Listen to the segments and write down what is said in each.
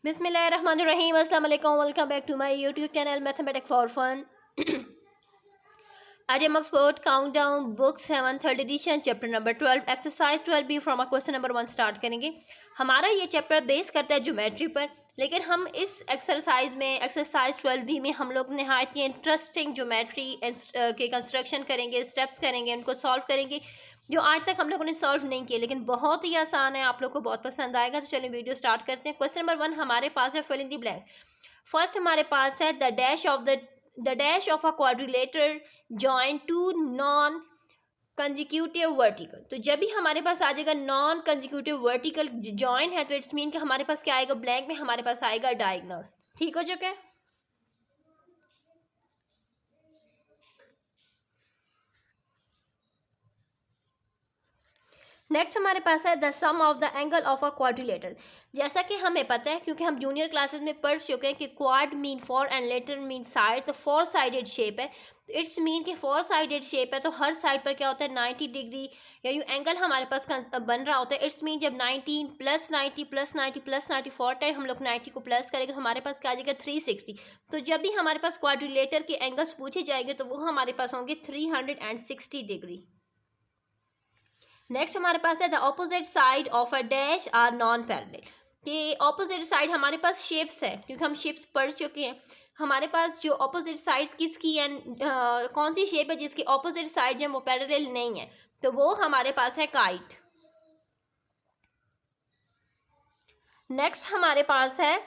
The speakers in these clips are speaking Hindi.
बिस्मिल्लाहिर्रहमानिर्रहीम, अस्सलाम वालेकुम, welcome back to my YouTube channel mathematics for fun. आज हम export countdown book 7 third edition chapter number 12 exercise 12 B from question number 1 start करेंगे। हमारा ये चैप्टर बेस करता है ज्योमेट्री पर, लेकिन हम इस एक्सरसाइज में एक्सरसाइज 12 बी में हम लोग नहायत इंटरेस्टिंग ज्योमेट्री के कंस्ट्रक्शन करेंगे, स्टेप्स करेंगे, उनको सॉल्व करेंगे जो आज तक हम लोगों ने सॉल्व नहीं किए, लेकिन बहुत ही आसान है, आप लोग को बहुत पसंद आएगा। तो चलिए वीडियो स्टार्ट करते हैं। क्वेश्चन नंबर 1 हमारे पास है fill in the blank. First हमारे पास है the dash of a quadrilateral join two non consecutive vertical. तो जब भी हमारे पास आ जाएगा नॉन कंजिक्यूटिव वर्टिकल जॉइन है, तो इट्स मीन कि हमारे पास क्या आएगा, ब्लैंक में हमारे पास आएगा डायगोनल। ठीक हो चुका है। नेक्स्ट हमारे पास है the sum of the angle of a quadrilateral. जैसा कि हमें पता है, क्योंकि हम जूनियर क्लासेस में पढ़ चुके हैं कि quad mean four and later mean side, तो फोर साइडेड शेप है, तो इट्स मीन कि फोर साइडेड शेप है, तो हर साइड पर क्या होता है 90 डिग्री या यूँ एंगल हमारे पास बन रहा होता है। इट्स मीन जब 19 plus 90 plus 90 plus 90 four time हम लोग 90 को प्लस करेंगे तो हमारे पास क्या आ जाएगा 360। तो जब भी हमारे पास क्वाड्रिलेटर के एंगल्स पूछे जाएंगे तो वो हमारे पास होंगे 360 डिग्री। नेक्स्ट हमारे पास है the opposite side of a dash are non parallel. कि ऑपोजिट साइड हमारे पास शेप्स है, क्योंकि हम शेप्स पढ़ चुके हैं। हमारे पास जो ऑपोजिट साइड किसकी है, कौन सी शेप है जिसकी ऑपोजिट साइड जो वो पैरेलल नहीं है, तो वो हमारे पास है काइट। नेक्स्ट हमारे पास है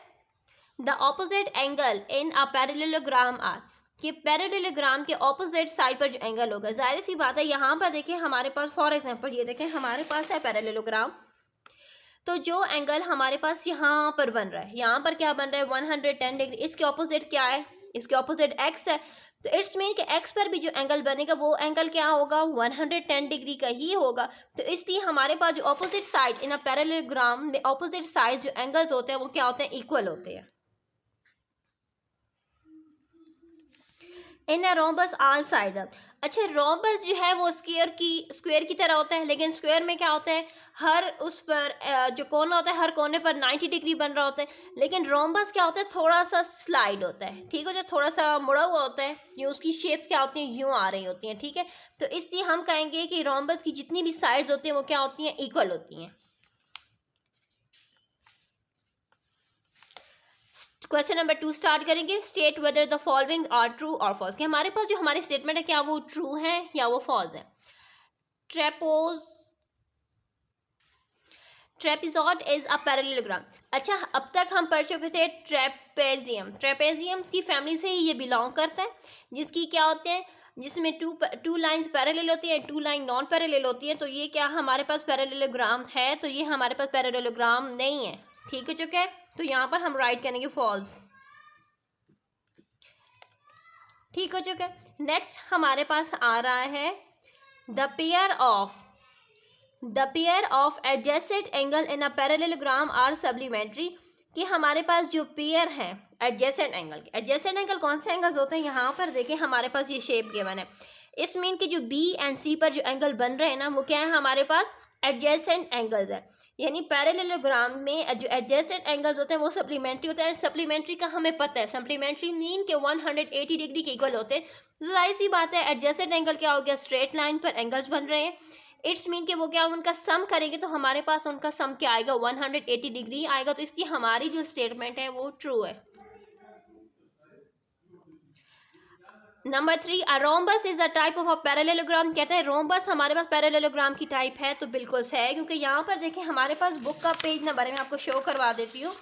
the opposite angle in a parallelogram are. कि पैरेललोग्राम के ऑपोजिट साइड पर जो एंगल होगा, जाहिर सी बात है यहाँ पर देखिए हमारे पास फॉर एग्जांपल ये देखें हमारे पास है पैरेललोग्राम, तो जो एंगल हमारे पास यहाँ पर बन रहा है, यहाँ पर क्या बन रहा है 110 डिग्री, इसके ऑपोजिट क्या है, इसके ऑपोजिट एक्स है, तो इट्स मीन कि एक्स पर भी जो एंगल बनेगा वो एंगल क्या होगा 110 डिग्री का ही होगा। तो इसलिए हमारे पास जो opposite side in a parallelogram में ऑपोजिट साइड जो एंगल्स होते हैं वो क्या होते हैं, इक्वल होते हैं। In a rhombus all side up. अच्छा, रोम्बस जो है वो स्क्वायर की तरह होता है, लेकिन स्क्वायर में क्या होता है, हर उस पर जो कोना होता है हर कोने पर 90 डिग्री बन रहा होता है, लेकिन रोम्बस क्या होता है थोड़ा सा स्लाइड होता है। ठीक हो, जो थोड़ा सा मुड़ा हुआ होता है, यूँ उसकी शेप्स क्या होती हैं, यूँ आ रही होती हैं। ठीक है, तो इसलिए हम कहेंगे कि रोम्बस की जितनी भी साइड्स होती हैं वो क्या होती हैं, इक्वल होती हैं। क्वेश्चन नंबर 2 स्टार्ट करेंगे। State whether the following are true और फॉल्स। कि हमारे पास जो हमारी स्टेटमेंट है क्या वो ट्रू है या वो फॉल्स है। Trapezoid is a parallelogram. अच्छा, अब तक हम पढ़ चुके थे ट्रेपेजियम्स की फैमिली से ही ये बिलोंग करता है, जिसकी क्या होते हैं, जिसमें टू लाइंस पैरेलल होती हैं, टू लाइन नॉन पैरेलल होती हैं। तो ये क्या हमारे पास पैरेललोग्राम है, तो ये हमारे पास पैरेललोग्राम नहीं है। ठीक हो चुका है, तो यहाँ पर हम राइट करेंगे फॉल्स। ठीक हो चुका है। नेक्स्ट हमारे पास आ रहा है the pair of adjacent angle in a parallelogram are supplementary. कि हमारे पास जो पेयर है एडजेसेंट एंगल कौन से एंगल्स होते हैं, यहाँ पर देखें हमारे पास ये शेप गिवन है। इस मीन कि जो बी एंड सी पर जो एंगल बन रहे हैं ना वो क्या है, हमारे पास एडजेसेंट एंगल्स है। यानी पैरेललोग्राम में जो एडजेसेंट एंगल्स होते हैं वो सप्लीमेंट्री होते हैं। सप्लीमेंट्री का हमें पता है, सप्लीमेंट्री मीन के 180 डिग्री के इक्वल होते हैं। जाहिर सी बात है एडजेसेंट एंगल क्या हो गया, स्ट्रेट लाइन पर एंगल्स बन रहे हैं। इट्स मीन कि वो क्या उनका सम करेंगे तो हमारे पास उनका सम क्या आएगा 180 डिग्री आएगा। तो इसलिए हमारी जो स्टेटमेंट है वो ट्रू है। Number 3 a rhombus is a type of a parallelogram. कहते हैं रोम्बस हमारे पास पैरेललोग्राम की टाइप है, तो बिल्कुल सही है, क्योंकि यहाँ पर देखें हमारे पास बुक का पेज नंबर है, मैं आपको शो करवा देती हूँ।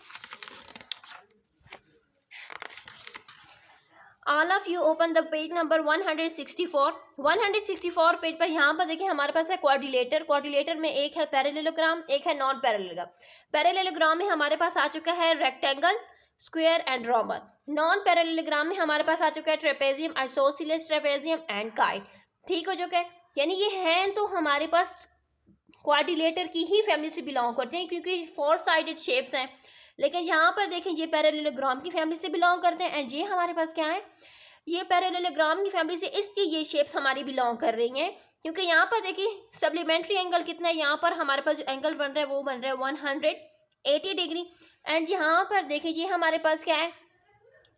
All of you open the page number 164 page पर। यहाँ पर देखिए हमारे पास है क्वाड्रिलेटर में एक है पैरेललोग्राम, एक है नॉन पैरेललोग्राम। पैरेललोग्राम में हमारे पास आ चुका है rectangle, square and rhombus. Non parallelogram में हमारे पास आ चुका है trapezium, isosceles trapezium and kite. ठीक हो चुका है, यानी ये हैं तो हमारे पास क्वाड्रिलेटर की ही फैमिली से बिलोंग करते हैं, क्योंकि फोर साइडेड शेप्स हैं। लेकिन यहाँ पर देखें ये पैरेललोग्राम की फैमिली से बिलोंग करते हैं, एंड ये हमारे पास क्या है, ये पैरेललोग्राम की फैमिली से, इसलिए ये शेप्स हमारी बिलोंग कर रही हैं। क्योंकि यहाँ पर देखिए सप्लीमेंट्री एंगल कितना है, यहाँ पर हमारे पास जो एंगल बन रहा है वो बन रहा है 80 डिग्री। एंड यहाँ पर देखिए ये हमारे पास क्या है,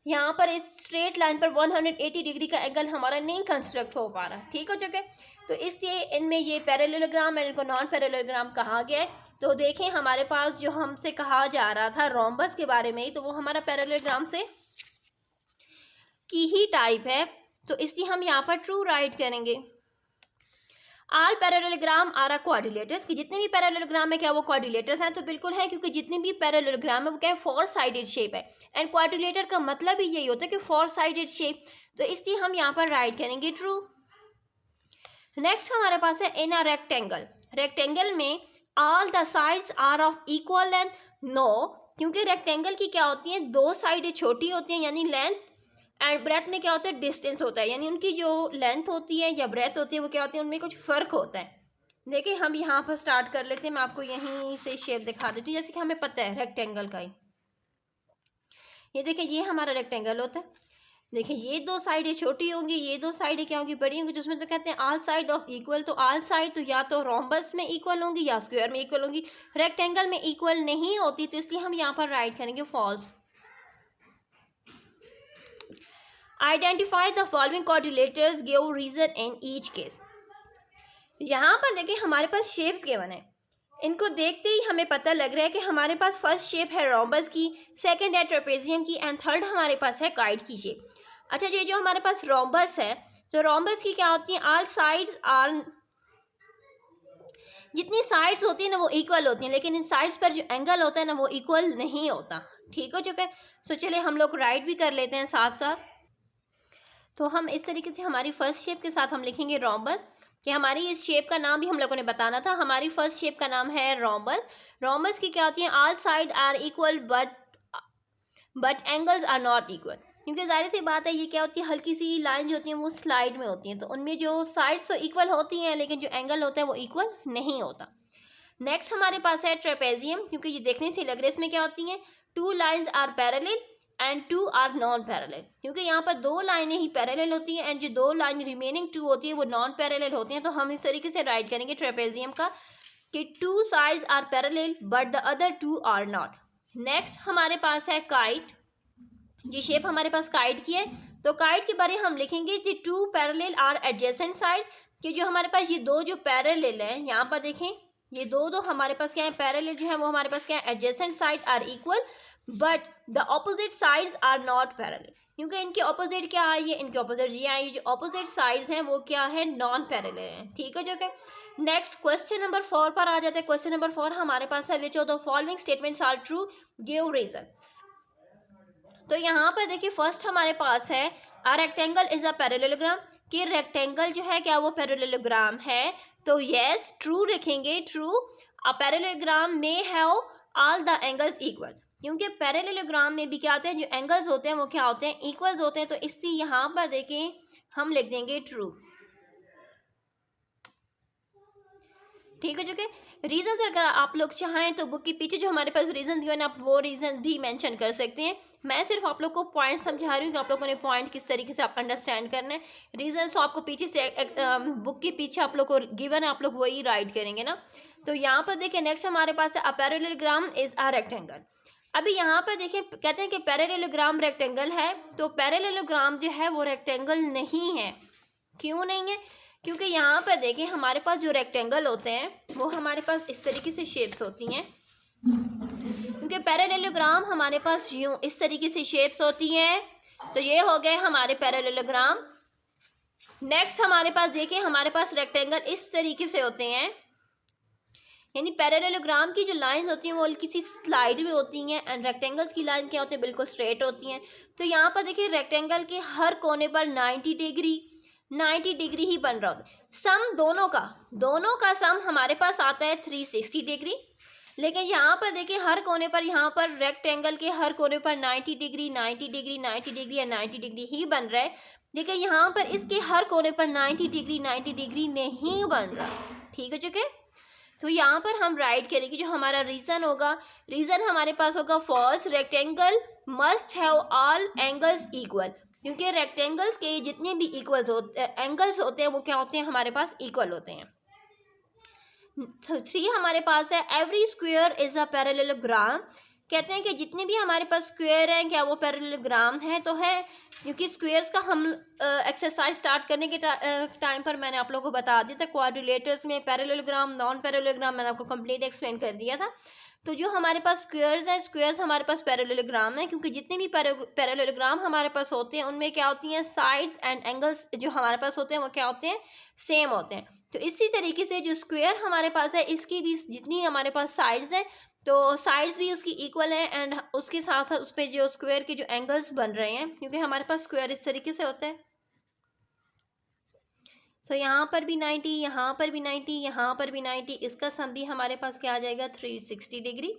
यहाँ पर इस स्ट्रेट लाइन पर 180 डिग्री का एंगल हमारा नहीं कंस्ट्रक्ट हो पा रहा, ठीक हो चुके हैं। तो इसलिए इनमें ये पैरेललोग्राम है, इनको नॉन पैरेललोग्राम कहा गया है। तो देखें हमारे पास जो हमसे कहा जा रहा था रोम्बस के बारे में, तो वो हमारा पैरेललोग्राम से की ही टाइप है, तो इसलिए हम यहाँ पर ट्रू राइट करेंगे। ऑल पैरेललोग्राम आर क्वाड्रिलेटर्स, कि जितने भी पैरेललोग्राम है क्या वो क्वाड्रिलेटर्स हैं, तो बिल्कुल है, क्योंकि जितने भी पैरेललोग्राम है वो क्या है, फोर साइडेड शेप है। एंड क्वाड्रिलेटर का मतलब ही यही होता है कि फोर साइडेड शेप, तो इसलिए हम यहाँ पर राइट करेंगे ट्रू। नेक्स्ट हमारे पास है इन अ रेक्टेंगल, रेक्टेंगल में all the sides are of equal length, no, क्योंकि रेक्टेंगल की क्या होती है, दो साइडें छोटी होती हैं यानी लेंथ, एंड ब्रेथ में क्या होता है, डिस्टेंस होता है, यानी उनकी जो लेंथ होती है या ब्रेथ होती है वो क्या होती है, उनमें कुछ फ़र्क होता है। देखिए हम यहाँ पर स्टार्ट कर लेते हैं, मैं आपको यहीं से शेप दिखा देती हूँ, जैसे कि हमें पता है रेक्टेंगल का ही। ये देखिए ये हमारा रेक्टेंगल होता है, देखिए ये दो साइडें छोटी होंगी, ये दो साइडें क्या होंगी, बड़ी होंगी, तो उसमें तो कहते हैं ऑल साइड ऑफ इक्वल, तो ऑल साइड तो या तो रोम्बस में इक्वल होंगी या स्क्वायर में इक्वल होंगी, रेक्टेंगल में इक्वल नहीं होती, तो इसलिए हम यहाँ पर राइट करेंगे false. Identify the following quadrilaterals, give reason in each case. यहाँ पर देखिए हमारे पास शेप्स गिवन है, इनको देखते ही हमें पता लग रहा है कि हमारे पास फर्स्ट शेप है रोम्बस की, सेकंड है ट्रेपेजियम की, एंड थर्ड हमारे पास है काइट की शेप। अच्छा ये जो हमारे पास रोम्बस है, तो रोम्बस की क्या होती है, ऑल साइड्स आर, जितनी साइड्स होती है ना वो इक्वल होती हैं, लेकिन इन साइड्स पर जो एंगल होता है ना वो इक्वल नहीं होता, ठीक हो चुका है। सो चलिए हम लोग राइट भी कर लेते हैं साथ साथ। तो हम इस तरीके से हमारी फर्स्ट शेप के साथ हम लिखेंगे रोम्बस, कि हमारी इस शेप का नाम भी हम लोगों ने बताना था, हमारी फर्स्ट शेप का नाम है रोम्बस। रोम्बस की क्या होती है, all side are equal but angles are not equal, क्योंकि जाहिर सी बात है ये क्या होती है, हल्की सी लाइन जो होती है वो स्लाइड में होती हैं, तो उनमें जो साइड्स तो इक्वल होती हैं लेकिन जो एंगल होता है वो इक्वल नहीं होता। नेक्स्ट हमारे पास है ट्रेपेजियम, क्योंकि ये देखने से लग रहा है इसमें क्या होती हैं, two lines are parallel and two are non parallel, क्योंकि यहाँ पर दो लाइनें ही पैरेलल होती हैं एंड जो दो लाइन रिमेनिंग टू होती है वो नॉन पैरेलल होती हैं, तो हम इस तरीके से राइट करेंगे ट्रेपेजियम का कि two sides are parallel but the other two are not. Next हमारे पास है काइट, ये शेप हमारे पास काइट की है, तो काइट के बारे हम लिखेंगे कि two parallel are adjacent side, कि जो हमारे पास ये दो जो पैरेलल हैं, यहाँ पर देखें ये दो हमारे पास क्या है, पैरेलल जो है वो हमारे पास क्या है, adjacent side are equal but the opposite sides are not parallel, क्योंकि इनके ऑपोजिट क्या आई है, इनके ऑपोजिट ये आई है, जो ऑपोजिट साइड्स हैं वो क्या है, नॉन पैरेलल हैं, ठीक है जो कि। नेक्स्ट क्वेश्चन नंबर 4 पर आ जाते हैं। क्वेश्चन नंबर 4 हमारे पास है which of the following statements are true, give reason. तो यहाँ पर देखिए फर्स्ट हमारे पास है a rectangle is a parallelogram, कि रेक्टेंगल जो है क्या वो पैरेललोग्राम है, तो यस ट्रू लिखेंगे, ट्रू। अ पैरेललोग्राम में have all the angles equal, क्योंकि पैरेललोग्राम में भी क्या होते हैं, जो एंगल्स होते हैं वो क्या होते हैं, इक्वल्स होते हैं, तो इसलिए यहाँ पर देखें हम लिख देंगे ट्रू, ठीक है जो कि। रीजन अगर आप लोग चाहें तो बुक के पीछे जो हमारे पास रीजन दिए हैं आप वो रीजन भी मेंशन कर सकते हैं, मैं सिर्फ आप लोग को पॉइंट समझा रही हूँ कि आप लोगों ने पॉइंट किस तरीके से आप अंडरस्टैंड करना है। रीजन तो आपको पीछे से बुक के पीछे आप लोग को गिवन है, आप लोग वही राइट करेंगे ना। तो यहाँ पर देखिए नेक्स्ट हमारे पास है a parallelogram is a rectangle. अभी यहाँ पर देखिए कहते हैं कि पैरेललोग्राम रेक्टेंगल है, तो पैरेललोग्राम जो है वो रेक्टेंगल नहीं है। क्यों नहीं है, क्योंकि यहाँ पर देखें हमारे पास जो रेक्टेंगल होते हैं वो हमारे पास इस तरीके से शेप्स होती हैं, क्योंकि पैरेललोग्राम हमारे पास यूं इस तरीके से शेप्स होती हैं, तो ये हो गए हमारे पैरेललोग्राम। नेक्स्ट हमारे पास देखिए हमारे पास रेक्टेंगल इस तरीके से होते हैं, यानी पैरेललोग्राम की जो लाइंस होती हैं वो किसी स्लाइड में होती हैं एंड रेक्टेंगल्स की लाइन क्या होती है, बिल्कुल स्ट्रेट होती हैं। तो यहाँ पर देखिए रेक्टेंगल के हर कोने पर 90 डिग्री ही बन रहा होता है। सम दोनों का सम हमारे पास आता है 360 डिग्री, लेकिन यहाँ पर देखिए हर कोने पर, यहाँ पर रेक्टेंगल के हर कोने पर 90 डिग्री या 90 डिग्री ही बन रहा है, देखिए यहाँ पर इसके हर कोने पर 90 डिग्री नहीं बन रहा, ठीक है चुके। तो यहाँ पर हम राइट करेंगे, जो हमारा रीज़न होगा, रीज़न हमारे पास होगा first rectangle must have all angles equal, क्योंकि रेक्टेंगल्स के जितने भी एंगल्स होते हैं वो क्या होते हैं, हमारे पास इक्वल होते हैं। 3 हमारे पास है every square is a parallelogram. कहते हैं कि जितने भी हमारे पास स्क्वायर हैं क्या वो पैरेललोग्राम है, तो है, क्योंकि स्क्वायर्स का हम एक्सरसाइज स्टार्ट करने के टाइम पर मैंने आप लोगों को बता दिया था। क्वाड्रिलेटर्स में पैरेललोग्राम, नॉन पैरेललोग्राम मैंने आपको कंप्लीट एक्सप्लेन कर दिया था। तो जो हमारे पास स्क्वायर्स हैं, स्क्वायर्स हमारे पास पैरेललोग्राम है, क्योंकि जितने भी पैरेललोग्राम हमारे पास होते हैं उनमें क्या होती हैं, साइड्स एंड एंगल्स जो हमारे पास होते हैं वो क्या होते हैं, सेम होते हैं। तो इसी तरीके से जो स्क्वायर हमारे पास है इसकी भी जितनी हमारे पास साइड्स हैं तो साइड्स भी उसकी इक्वल हैं, एंड उसके साथ साथ उस पर जो स्क्वायर के जो एंगल्स बन रहे हैं, क्योंकि हमारे पास स्क्वायर इस तरीके से होता है। सो यहाँ पर भी 90, यहाँ पर भी 90, यहाँ पर भी 90, इसका सम भी हमारे पास क्या आ जाएगा, 360 डिग्री।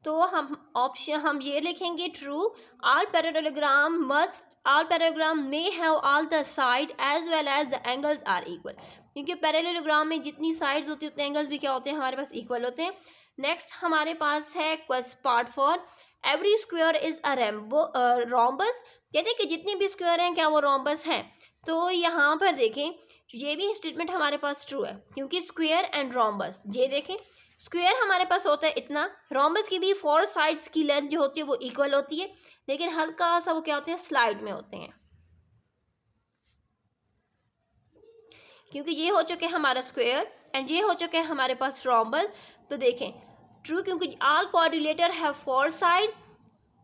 तो हम ये लिखेंगे true, all parallelogram may have all the side as well as the angles are equal, क्योंकि पैरेललोग्राम में जितनी साइड्स होती है उतने एंगल्स भी क्या होते हैं, हमारे पास इक्वल होते हैं। नेक्स्ट हमारे पास है part 4, every square is a rhombus. कहते हैं कि जितने भी स्क्वायर हैं क्या वो रोम्बस हैं। तो यहाँ पर देखें ये भी स्टेटमेंट हमारे पास ट्रू है, क्योंकि स्क्वायर एंड रोम्बस, ये देखें स्क्वायर हमारे पास होता है इतना, रोम्बस की भी 4 साइड्स की लेंथ जो होती है वो इक्वल होती है, लेकिन हल्का सा वो क्या होते हैं, स्लाइड में होते हैं, क्योंकि ये हो चुके हमारा स्क्वायर एंड ये हो चुके हैं हमारे पास रोम्बस। तो देखें ट्रू, क्योंकि all quadrilateral have 4 sides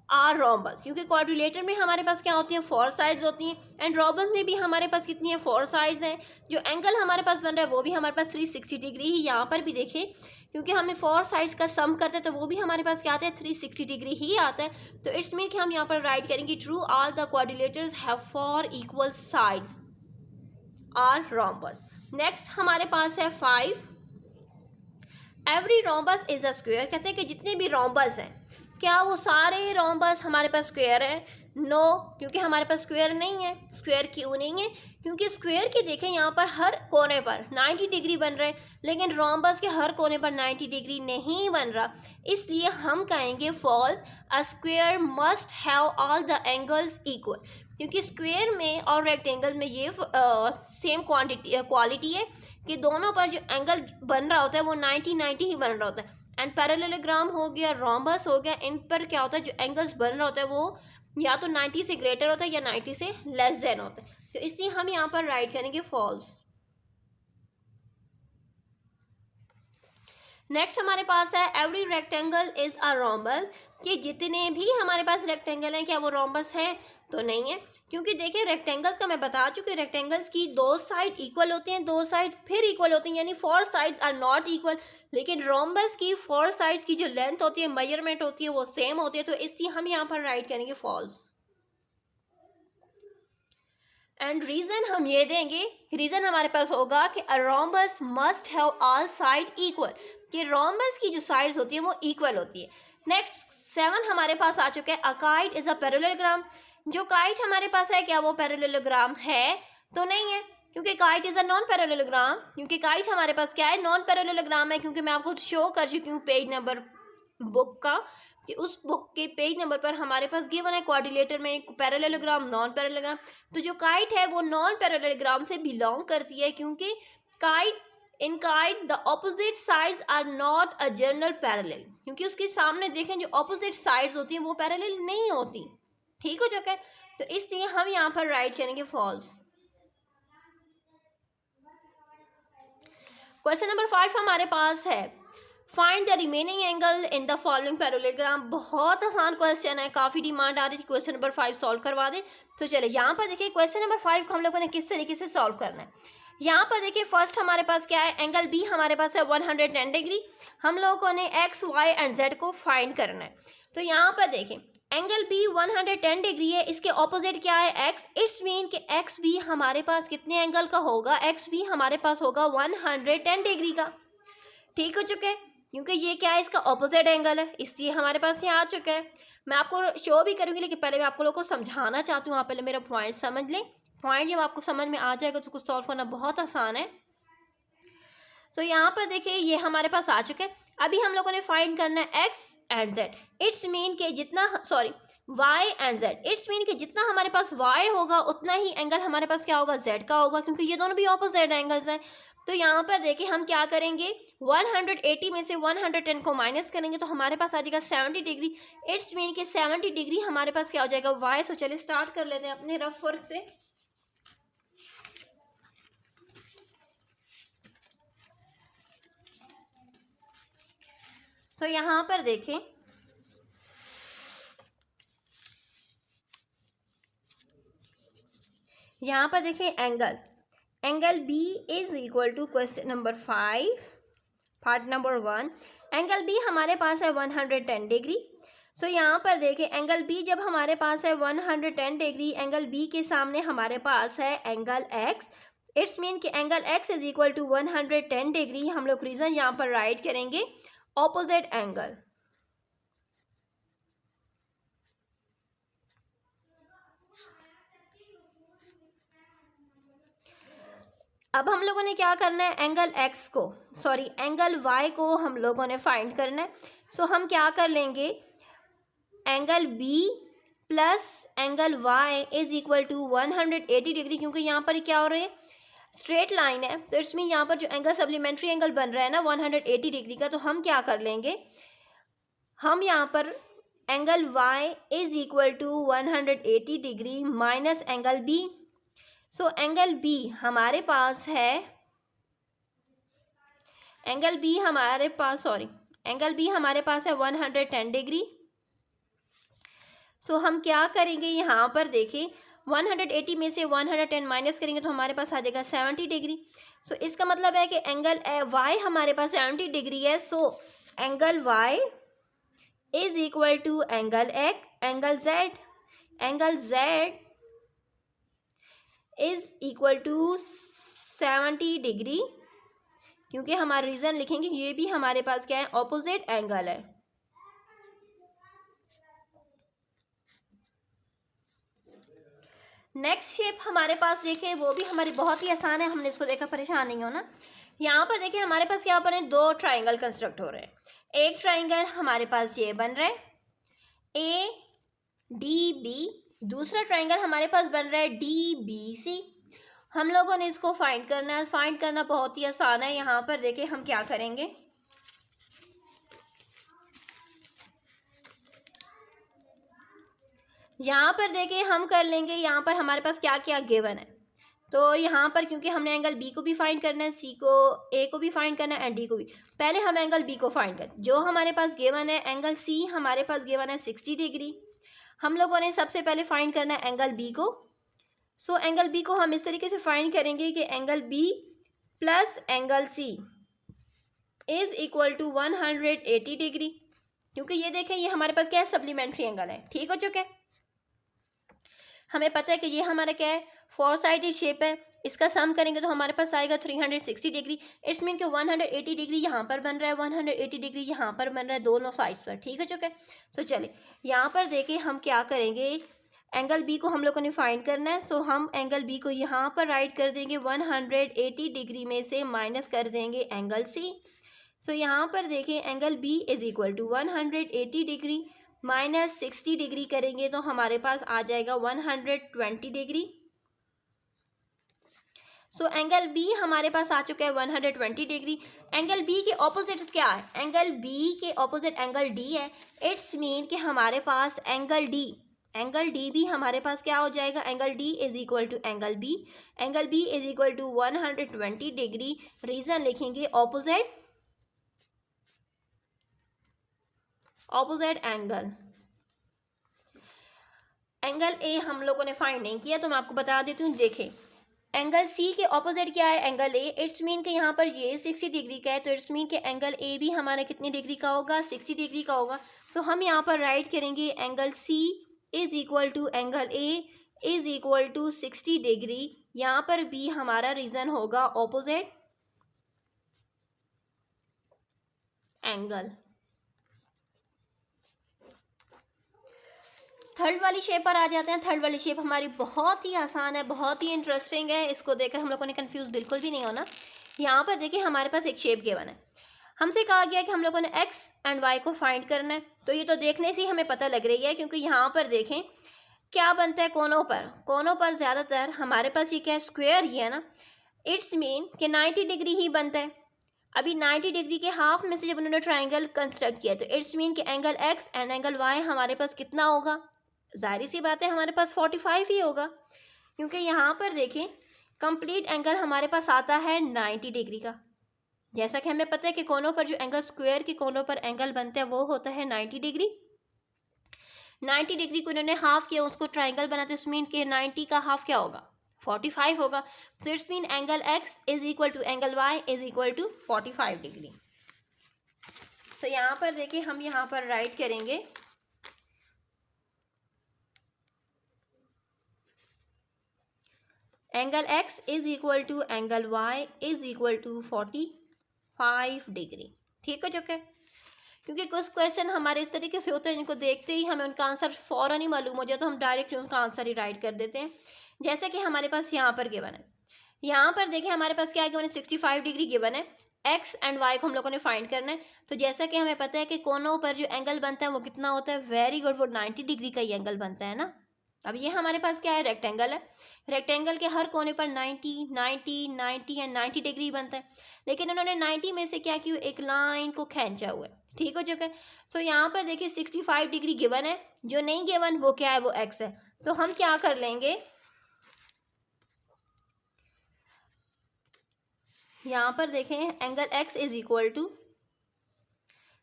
are rhombus, क्योंकि क्वाड्रिलेटर में हमारे पास क्या होती हैं, 4 साइड्स होती हैं, एंड रोम्बस में भी हमारे पास कितनी है, 4 साइड्स हैं। जो एंगल हमारे पास बन रहा है वो भी हमारे पास 360 डिग्री ही यहाँ पर भी देखें, क्योंकि हमें 4 साइड्स का सम करते हैं तो वो भी हमारे पास क्या आता है, 360 डिग्री ही आता है। तो इट्स मीन कि हम यहाँ पर राइट करेंगे true, all the quadrilaterals have 4 equal sides are rhombus. Next हमारे पास है 5, every rhombus is a square. कहते हैं कि जितने भी रोम्बस हैं क्या वो सारे रोम्बस हमारे पास स्क्वायर है, नो, क्योंकि हमारे पास स्क्वायर नहीं है। स्क्वायर क्यों नहीं है, क्योंकि स्क्वायर के देखें यहाँ पर हर कोने पर 90 डिग्री बन रहा है, लेकिन रोम्बस के हर कोने पर 90 डिग्री नहीं बन रहा, इसलिए हम कहेंगे false, a square must have all the angles equal, क्योंकि स्क्वायर में और रेक्टेंगल में ये सेम क्वालिटी है कि दोनों पर जो एंगल बन रहा होता है वो 90 ही बन रहा होता है। एंड पैरेललोग्राम हो गया, रोम्बस हो गया, इन पर क्या होता है, जो एंगल्स बन रहा होता है वो या तो 90 से ग्रेटर होता है या 90 से लेस देन होता है। तो इसलिए हम यहाँ पर राइट करेंगे फॉल्स। नेक्स्ट हमारे पास है every rectangle is a rhombus, कि जितने भी हमारे पास रेक्टेंगल हैं क्या वो रोम्बस है, तो नहीं है, क्योंकि देखिए रेक्टेंगल्स का मैं बता चुकी हूँ, रेक्टेंगल्स की 2 साइड इक्वल होती हैं, 2 साइड फिर इक्वल होती हैं, यानी 4 साइड्स आर नॉट इक्वल, लेकिन रोम्बस की 4 साइड्स की जो लेंथ होती है, मेजरमेंट होती है वो सेम होती है। तो इसलिए हम यहाँ पर राइट करेंगे फॉल्स। एंड रीज़न हम ये देंगे, रीज़न हमारे पास होगा कि a rhombus must have all side equal, कि रोम्बस की जो साइड्स होती है वो इक्वल होती है। नेक्स्ट 7 हमारे पास आ चुका है, a kite is a parallelogram. जो काइट हमारे पास है क्या वो पैरेललोग्राम है, तो नहीं है, क्योंकि kite is a non parallelogram, क्योंकि काइट हमारे पास क्या है, नॉन पैरेललोग्राम है, क्योंकि मैं आपको शो कर चुकी हूँ पेज नंबर बुक का, कि उस बुक के पेज नंबर पर हमारे पास गिवन है क्वाड्रिलेटर में पैरेललोग्राम, नॉन पैरेललोग्राम। तो जो काइट है वो नॉन पैरेललोग्राम से बिलोंग करती है, क्योंकि in kite the opposite sides are not a general parallel, क्योंकि उसके सामने देखें जो ऑपोजिट साइड्स होती हैं वो पैरेलल नहीं होती, ठीक हो चुका है। तो इसलिए हम यहाँ पर राइट करेंगे फॉल्स। क्वेश्चन नंबर 5 हमारे पास है, find the remaining angle in the following parallelogram. बहुत आसान क्वेश्चन है, काफ़ी डिमांड आ रही थी क्वेश्चन नंबर 5 सॉल्व करवा दें। तो चले यहाँ पर देखिए क्वेश्चन नंबर 5 को हम लोगों ने किस तरीके से सॉल्व करना है। यहाँ पर देखिए फर्स्ट हमारे पास क्या है, एंगल बी हमारे पास है 110 डिग्री। हम लोगों ने एक्स, वाई एंड जेड को फाइंड करना है। तो यहाँ पर देखें एंगल बी 110 डिग्री है, इसके ऑपोजिट क्या है, एक्स। इट्स मीन कि एक्स भी हमारे पास कितने एंगल का होगा, एक्स भी हमारे पास होगा 110 डिग्री का, ठीक हो चुके हैं, क्योंकि ये क्या है, इसका ऑपोजिट एंगल है, इसलिए हमारे पास ये आ चुका है। मैं आपको शो भी करूँगी, लेकिन पहले मैं आपको लोगों को समझाना चाहती हूँ, आप पहले मेरा पॉइंट समझ लें। पॉइंट जब आपको समझ में आ जाएगा तो उसको सॉल्व करना बहुत आसान है। तो यहाँ पर देखिए ये हमारे पास आ चुके हैं। अभी हम लोगों ने फाइंड करना है x and z. It's mean के जितना y and z, it's mean के जितना हमारे पास वाई होगा उतना ही एंगल हमारे पास क्या होगा, जेड का होगा, क्योंकि ये दोनों भी ऑपोजिट एंगल्स हैं। तो यहाँ पर देखिए हम क्या करेंगे, 180 में से 110 को माइनस करेंगे तो हमारे पास आ जाएगा 70 डिग्री। इट्स मीन कि 70 डिग्री हमारे पास क्या हो जाएगा, वाई। सो चलिए स्टार्ट कर लेते हैं अपने रफ वर्क से। सो यहाँ पर देखें, यहाँ पर देखें angle B is equal to question number 5 part number 1। Angle B हमारे पास है 110 डिग्री। सो यहाँ पर देखें एंगल बी जब हमारे पास है 110 डिग्री, एंगल बी के सामने हमारे पास है एंगल एक्स। इट्स मीन कि angle x is equal to 110 degree. हम लोग रीजन यहाँ पर राइट करेंगे ऑपोजिट एंगल। अब हम लोगों ने क्या करना है, एंगल वाई को हम लोगों ने फाइंड करना है। सो हम क्या कर लेंगे, angle B plus angle y is equal to 180 degree. क्योंकि यहाँ पर क्या हो रहा है, स्ट्रेट लाइन है, तो इसमें यहाँ पर जो एंगल सप्लीमेंट्री एंगल बन रहा है ना 180 डिग्री का, तो हम क्या कर लेंगे, हम यहाँ पर angle y is equal to 180 degree minus angle B. So angle B हमारे पास है, एंगल बी हमारे पास है 110 डिग्री। सो हम क्या करेंगे, यहाँ पर देखें 180 में से 110 माइनस करेंगे तो हमारे पास आ जाएगा 70 डिग्री। सो इसका मतलब है कि एंगल वाई हमारे पास 70 डिग्री है। So angle y is equal to angle z is equal to 70 degree. क्योंकि हमारा रीज़न लिखेंगे ये भी हमारे पास क्या है, ऑपोजिट एंगल है। नेक्स्ट शेप हमारे पास देखें, वो भी हमारी बहुत ही आसान है, हमने इसको देखकर परेशान नहीं होना। यहाँ पर देखिए हमारे पास क्या बने, दो ट्राइंगल कंस्ट्रक्ट हो रहे हैं। एक ट्राइंगल हमारे पास ये बन रहा है ADB, दूसरा ट्राइंगल हमारे पास बन रहा है DBC। हम लोगों ने इसको फाइंड करना है। फाइंड करना बहुत ही आसान है। यहाँ पर देखिए हम क्या करेंगे, यहाँ पर देखिए हम कर लेंगे, यहाँ पर हमारे पास क्या क्या गिवन है। तो यहाँ पर क्योंकि हमने एंगल बी को भी फाइंड करना है, सी को, ए को भी फाइंड करना है एंड डी को भी, पहले हम एंगल बी को फाइंड करें। जो हमारे पास गिवन है एंगल सी हमारे पास गिवन है 60 डिग्री। हम लोगों ने सबसे पहले फाइंड करना है एंगल बी को। सो एंगल बी को हम इस तरीके से फाइंड करेंगे कि angle B plus angle C is equal to 180 degree. क्योंकि ये देखें ये हमारे पास क्या है, सप्लीमेंट्री एंगल है। ठीक हो चुके, हमें पता है कि ये हमारा क्या है, फोर साइडेड शेप है। इसका सम करेंगे तो हमारे पास आएगा 360 डिग्री। इट्स मीन कि 180 डिग्री यहाँ पर बन रहा है, 180 डिग्री यहाँ पर बन रहा है, दोनों साइड्स पर। ठीक हो चुके। सो चलिए यहाँ पर देखिए हम क्या करेंगे, एंगल बी को हम लोगों ने फाइंड करना है। सो हम एंगल बी को यहाँ पर राइट कर देंगे, 180 डिग्री में से माइनस कर देंगे एंगल सी। सो यहाँ पर देखिए angle B is equal to 180 degree minus 60 degree करेंगे तो हमारे पास आ जाएगा 120 डिग्री। सो एंगल बी हमारे पास आ चुका है 120 डिग्री। एंगल बी के ऑपोजिट क्या है, एंगल बी के ऑपोजिट एंगल डी है। इट्स मीन कि हमारे पास एंगल डी भी हमारे पास क्या हो जाएगा, angle D is equal to angle B is equal to 120 degree. Reason लिखेंगे ऑपोजिट एंगल। एंगल ए हम लोगों ने फाइंड नहीं किया तो मैं आपको बता देती हूँ। देखें एंगल सी के ऑपोजिट क्या है, एंगल ए। इट्स मीन कि यहाँ पर ये 60 डिग्री का है, तो इट्स मीन कि एंगल ए भी हमारा कितनी डिग्री का होगा, 60 डिग्री का होगा। तो हम यहाँ पर राइट करेंगे angle C is equal to angle A is equal to 60 degree. यहाँ पर भी हमारा रीजन होगा ऑपोजिट एंगल। थर्ड वाली शेप पर आ जाते हैं। थर्ड वाली शेप हमारी बहुत ही आसान है, बहुत ही इंटरेस्टिंग है। इसको देखकर हम लोगों ने कंफ्यूज बिल्कुल भी नहीं होना। यहाँ पर देखिए हमारे पास एक शेप गिवन है। हमसे कहा गया कि हम लोगों ने एक्स एंड वाई को फाइंड करना है। तो ये तो देखने से ही हमें पता लग रही है, क्योंकि यहाँ पर देखें क्या बनता है, कोनों पर ज़्यादातर हमारे पास ये क्या है, स्क्वायर ही है ना। इट्स मीन कि 90 डिग्री ही बनता है। अभी 90 डिग्री के हाफ में से जब उन्होंने ट्राइंगल कंस्ट्रक्ट किया तो इट्स मीन कि angle x and angle y हमारे पास कितना होगा, जाहिर सी बात है हमारे पास 45 ही होगा, क्योंकि यहाँ पर देखें कंप्लीट एंगल हमारे पास आता है 90 डिग्री का। जैसा कि हमें पता है कि कोनों पर जो एंगल स्क्वायर के कोनों पर एंगल बनते हैं वो होता है 90 डिग्री। 90 डिग्री को इन्होंने हाफ किया, उसको ट्राइंगल बनाते, इट्स मीन कि 90 का हाफ क्या होगा, 45 होगा। So it's mean angle x is equal to angle y is equal to 45 degree. तो यहाँ पर देखिए हम यहाँ पर राइट करेंगे angle x is equal to angle y is equal to 45 degree. ठीक हो चुका है, क्योंकि कुछ क्वेश्चन हमारे इस तरीके से होते हैं जिनको देखते ही हमें उनका आंसर फ़ौरन ही मालूम हो जाए तो हम डायरेक्टली उसका आंसर ही राइट कर देते हैं। जैसे कि हमारे पास यहाँ पर गिवन है, यहाँ पर देखिए हमारे पास क्या गिवन है, 65 डिग्री गिवन है। एक्स एंड वाई को हम लोगों ने फाइंड करना है। तो जैसा कि हमें पता है कि कोनों पर जो एंगल बनता है वो कितना होता है, वेरी गुड, वो 90 डिग्री का ही एंगल बनता है ना। अब ये हमारे पास क्या है, रेक्टेंगल है। रेक्टेंगल के हर कोने पर 90 90 90 एंड 90 डिग्री बनता है, लेकिन उन्होंने 90 में से क्या किया, एक लाइन को खींचा हुआ है। ठीक हो चुका है। सो यहाँ पर देखिए 65 डिग्री गिवन है, जो नहीं गिवन वो क्या है, वो एक्स है। तो हम क्या कर लेंगे, यहाँ पर देखें angle x is equal to